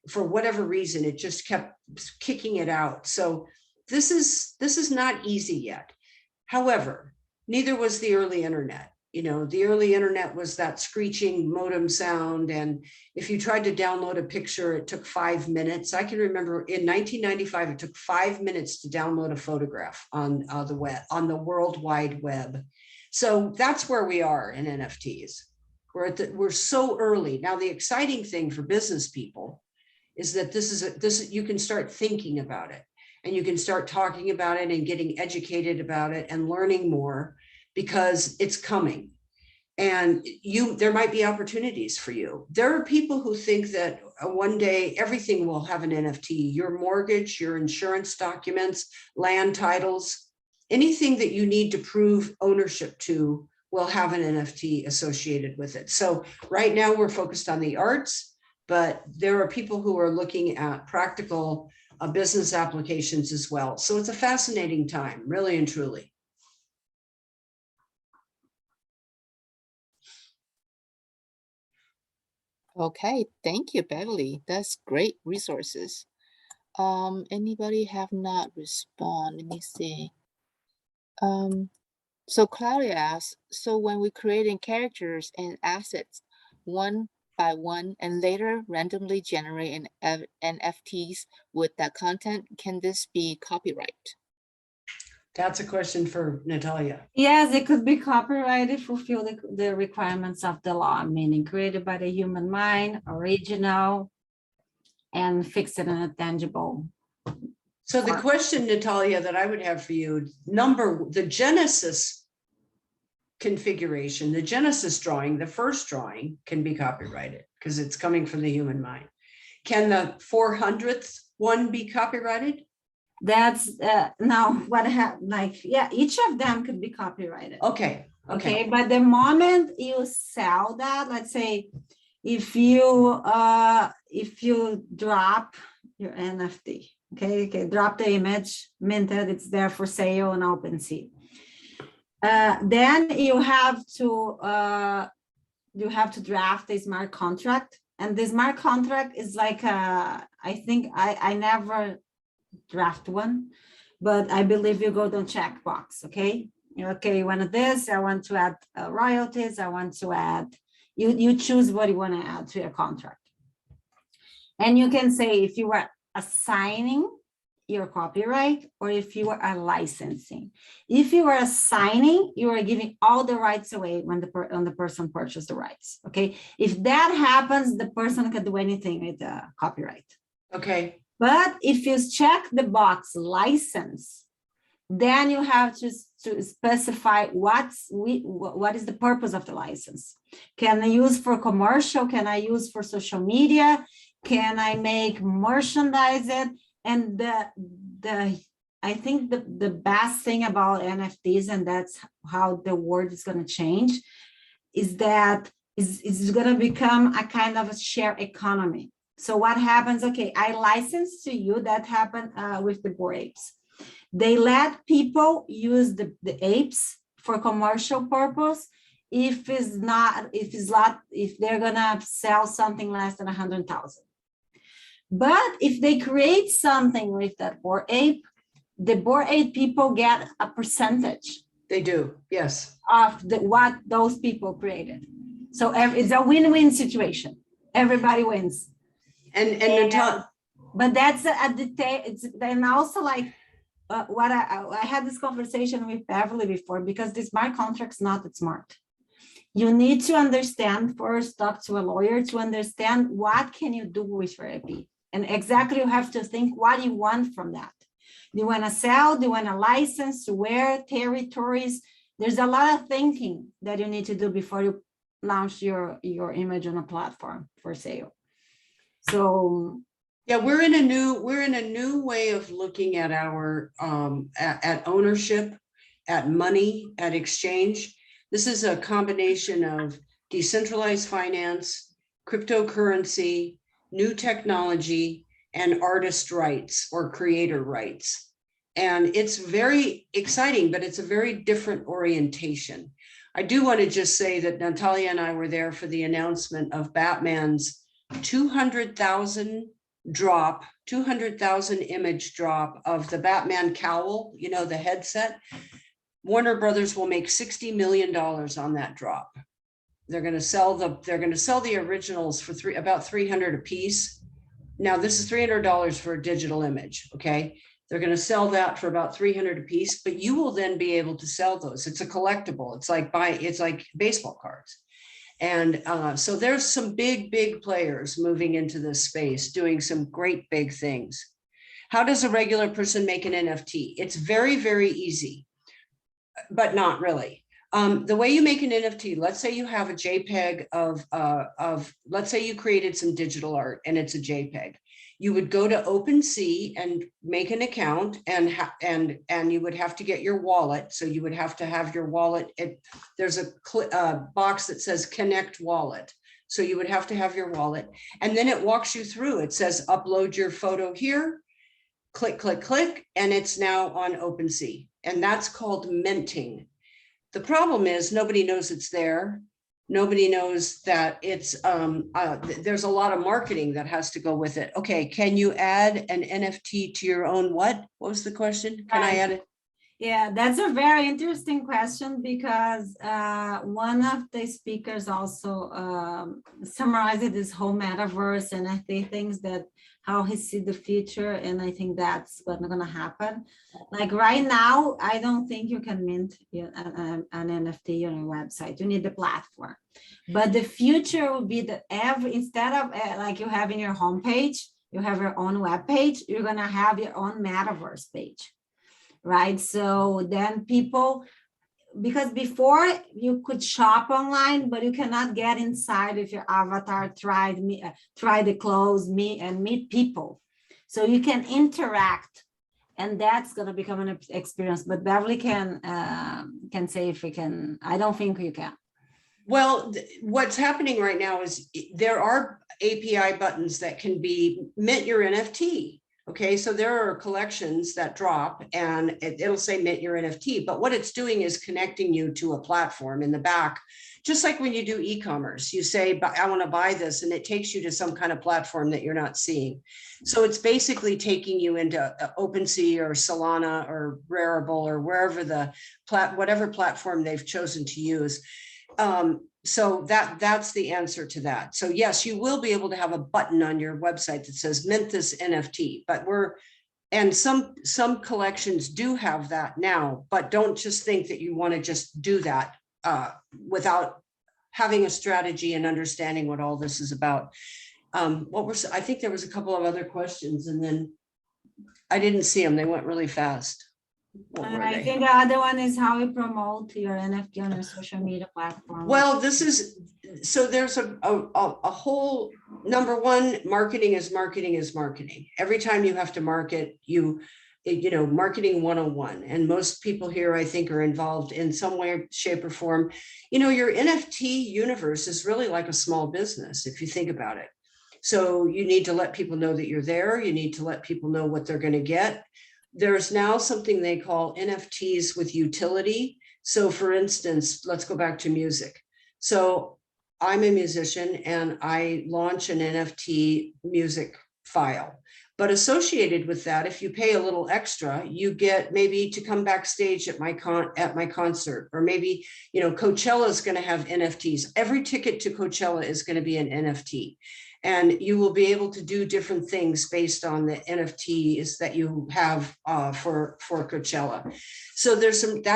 For whatever reason, it just kept kicking it out. So this is not easy yet. However, neither was the early internet. The early internet was that screeching modem sound. And if you tried to download a picture, it took 5 minutes. I can remember in 1995, it took 5 minutes to download a photograph on the web, on the World Wide Web. So that's where we are in NFTs. We're so early. Now, the exciting thing for business people is that you can start thinking about it, and you can start talking about it and getting educated about it and learning more, because it's coming, and there might be opportunities for you. There are people who think that one day everything will have an NFT, your mortgage, your insurance documents, land titles, anything that you need to prove ownership to will have an NFT associated with it. So right now we're focused on the arts, but there are people who are looking at practical business applications as well. So it's a fascinating time, really and truly. Okay, thank you, Beverly. That's great resources. Anybody have not responded? Let me see. So Claudia asks, so when we're creating characters and assets one by one and later randomly generate an NFTs with that content, can this be copyright? That's a question for Natalia. Yes, it could be copyrighted, fulfill the requirements of the law, meaning created by the human mind, original, and fixed in a tangible. So the question, Natalia, that I would have for you, the Genesis configuration, the Genesis drawing, the first drawing can be copyrighted because it's coming from the human mind. Can the 400th one be copyrighted? That's now what happened, like, yeah, each of them could be copyrighted. Okay. Okay, but the moment you sell that, let's say if you drop your NFT, okay, drop the image, minted, it's there for sale on OpenSea. Then you have to draft a smart contract, and the smart contract is like I think I never draft one, but I believe you go to checkbox. Okay, okay, you want this, I want to add royalties, I want to add, you choose what you want to add to your contract, and you can say if you are assigning your copyright or if you are licensing. If you are assigning, you are giving all the rights away when the person purchased the rights. Okay, if that happens, the person can do anything with the copyright. Okay. But if you check the box license, then you have to specify what is the purpose of the license. Can I use for commercial? Can I use for social media? Can I make merchandise it? And I think the best thing about NFTs, and that's how the world is going to change, is that it's going to become a kind of a share economy. So what happens? Okay, I license to you. That happened with the Bored Apes. They let people use the apes for commercial purpose if they're gonna sell something less than 100,000. But if they create something with that Bored Ape, the Bored Ape people get a percentage. They do, yes. Of what those people created. So it's a win-win situation. Everybody wins. And but that's a detail. It's then also like what I had this conversation with Beverly before, because the smart contract's not that smart. You need to understand first, talk to a lawyer to understand what can you do with your IP. And exactly you have to think what you want from that. Do you want to sell? Do you want a license? Where? Territories? There's a lot of thinking that you need to do before you launch your image on a platform for sale. So yeah, we're in a new way of looking at our at ownership, at money, at exchange. This is a combination of decentralized finance, cryptocurrency, new technology, and artist rights or creator rights. And it's very exciting, but it's a very different orientation. I do want to just say that Natalia and I were there for the announcement of Batman's 200,000 image drop of the Batman cowl, you know, the headset. Warner Brothers will make $60 million on that drop. They're going to sell the originals for about 300 a piece. Now this is $300 for a digital image. Okay. They're going to sell that for about 300 a piece, but you will then be able to sell those. It's a collectible. It's like baseball cards. And so there's some big players moving into this space, doing some great big things. How does a regular person make an NFT? It's very, very easy, but not really. The way you make an NFT, let's say you have a JPEG of let's say you created some digital art and it's a JPEG. You would go to OpenSea and make an account, and you would have to get your wallet. So you would have to have your wallet. There's a box that says connect wallet. So you would have to have your wallet, and then it walks you through. It says upload your photo here, click, click, click, and it's now on OpenSea. And that's called minting. The problem is nobody knows it's there. Nobody knows that it's, there's a lot of marketing that has to go with it. Okay, can you add an NFT to your own what? What was the question? Can I add it? Yeah, that's a very interesting question because one of the speakers also summarized this whole metaverse and I think things that how he see the future, and I think that's what's gonna happen. Like right now, I don't think you can mint an NFT on your website. You need the platform, but the future will be that every instead of like you have in your homepage, you have your own web page. You're gonna have your own metaverse page, right? So then people, because before you could shop online, but you cannot get inside if your avatar try the clothes, and meet people. So you can interact, and that's going to become an experience. But Beverly can say if we can. I don't think you can. Well, what's happening right now is there are API buttons that can be mint your NFT. Okay, so there are collections that drop and it'll say mint your NFT, but what it's doing is connecting you to a platform in the back. Just like when you do e-commerce, you say, I want to buy this, and it takes you to some kind of platform that you're not seeing. So it's basically taking you into OpenSea or Solana or Rarible or wherever whatever platform they've chosen to use. So that's the answer to that. So yes, you will be able to have a button on your website that says mint this NFT, but and some collections do have that now, but don't just think that you want to just do that without having a strategy and understanding what all this is about. I think there was a couple of other questions and then I didn't see them. They went really fast. I think the other one is how you promote your NFT on your social media platform. Well, there's a whole, number one, marketing is marketing is marketing. Every time you have to market, marketing 101. And most people here, I think, are involved in some way, shape, or form. Your NFT universe is really like a small business, if you think about it. So you need to let people know that you're there. You need to let people know what they're going to get. There's now something they call NFTs with utility. So for instance, let's go back to music. So I'm a musician and I launch an NFT music file. But associated with that, if you pay a little extra, you get maybe to come backstage at my concert, or maybe, Coachella is going to have NFTs. Every ticket to Coachella is going to be an NFT. And you will be able to do different things based on the NFTs that you have for Coachella. So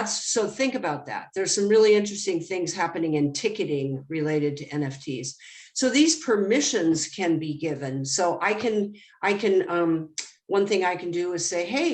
so think about that. There's some really interesting things happening in ticketing related to NFTs. So these permissions can be given. So I can one thing I can do is say, hey,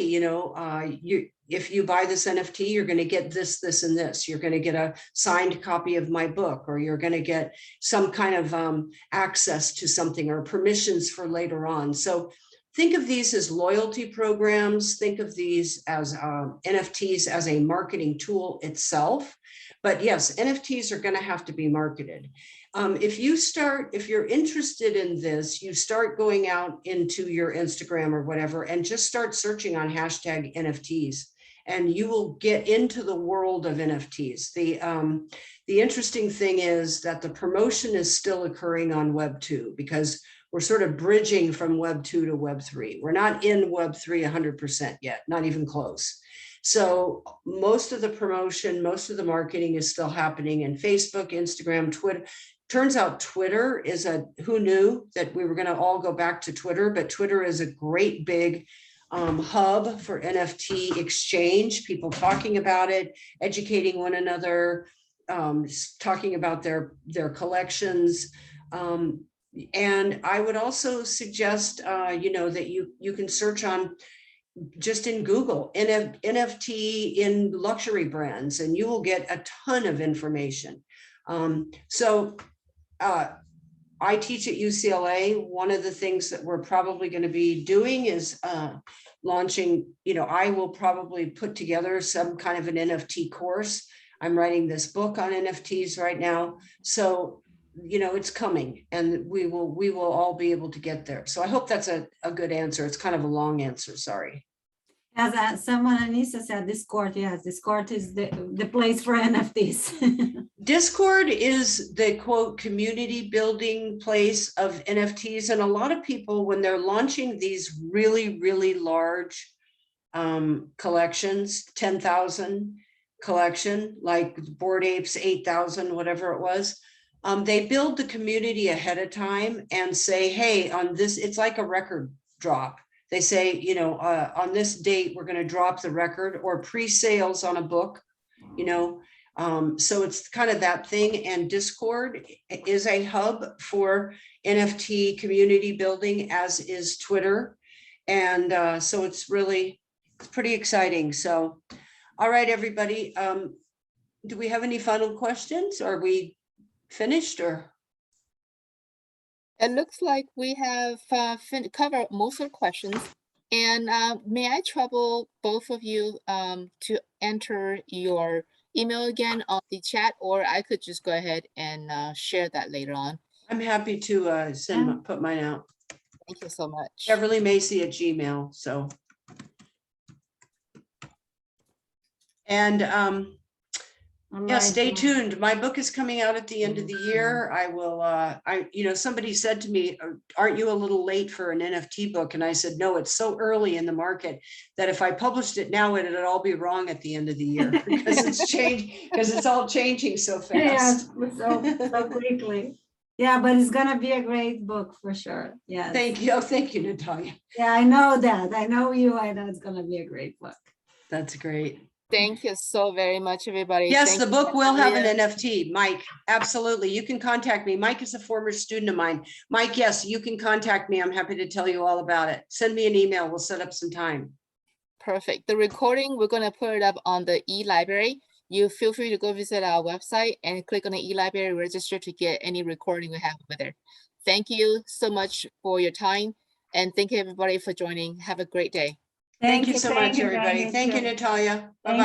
if you buy this NFT, you're going to get this, this, and this. You're going to get a signed copy of my book, or you're going to get some kind of access to something, or permissions for later on. So think of these as loyalty programs. Think of these as NFTs as a marketing tool itself. But yes, NFTs are going to have to be marketed. If you're interested in this, you start going out into your Instagram or whatever, and just start searching on hashtag NFTs, and you will get into the world of NFTs. The interesting thing is that the promotion is still occurring on Web 2, because we're sort of bridging from Web 2 to Web 3. We're not in Web 3 100% yet, not even close. So most of the promotion, most of the marketing is still happening in Facebook, Instagram, Twitter. Turns out Twitter is who knew that we were going to all go back to Twitter, but Twitter is a great big hub for NFT exchange, people talking about it, educating one another, talking about their collections. And I would also suggest, that you can search on, just in Google, NFT in luxury brands, and you will get a ton of information. I teach at UCLA. One of the things that we're probably going to be doing is launching, I will probably put together some kind of an NFT course. I'm writing this book on NFTs right now. So, it's coming, and we will all be able to get there. So I hope that's a good answer. It's kind of a long answer, sorry. As someone, Anissa said, Discord, yes, Discord is the place for NFTs. Discord is the quote community building place of NFTs. And a lot of people, when they're launching these really, really large collections, 10,000 collection, like Bored Apes, 8,000, whatever it was. They build the community ahead of time and say, hey, on this, it's like a record drop. They say, you know, on this date, we're going to drop the record, or pre-sales on a book, you know. So it's kind of that thing. And Discord is a hub for NFT community building, as is Twitter. And so it's pretty exciting. So, all right, everybody. Do we have any final questions? Are we finished, or? It looks like we have covered most of the questions. And may I trouble both of you to enter your email again on the chat, or I could just go ahead and share that later on. I'm happy to put mine out. Thank you so much. Beverly Macy at Gmail. So. And yeah, stay tuned. My book is coming out at the end of the year. I will, somebody said to me, aren't you a little late for an NFT book? And I said, no, it's so early in the market that if I published it now, it'd all be wrong at the end of the year, because it's all changing so fast. Yeah, so quickly. Yeah, but it's gonna be a great book for sure. Yeah. Thank you. Oh, thank you, Natalia. Yeah, I know that. I know you. I know it's gonna be a great book. That's great. Thank you so very much, everybody. Yes, Thank the book you, will have an Maria. NFT, Mike. Absolutely. You can contact me. Mike is a former student of mine. Mike, yes, you can contact me. I'm happy to tell you all about it. Send me an email. We'll set up some time. Perfect. The recording, we're going to put it up on the e-library. You feel free to go visit our website and click on the e-library register to get any recording we have over there. Thank you so much for your time. And thank you, everybody, for joining. Have a great day. Thank you so much, everybody. Tanya, Thank you, too. Natalia. Thank Bye-bye.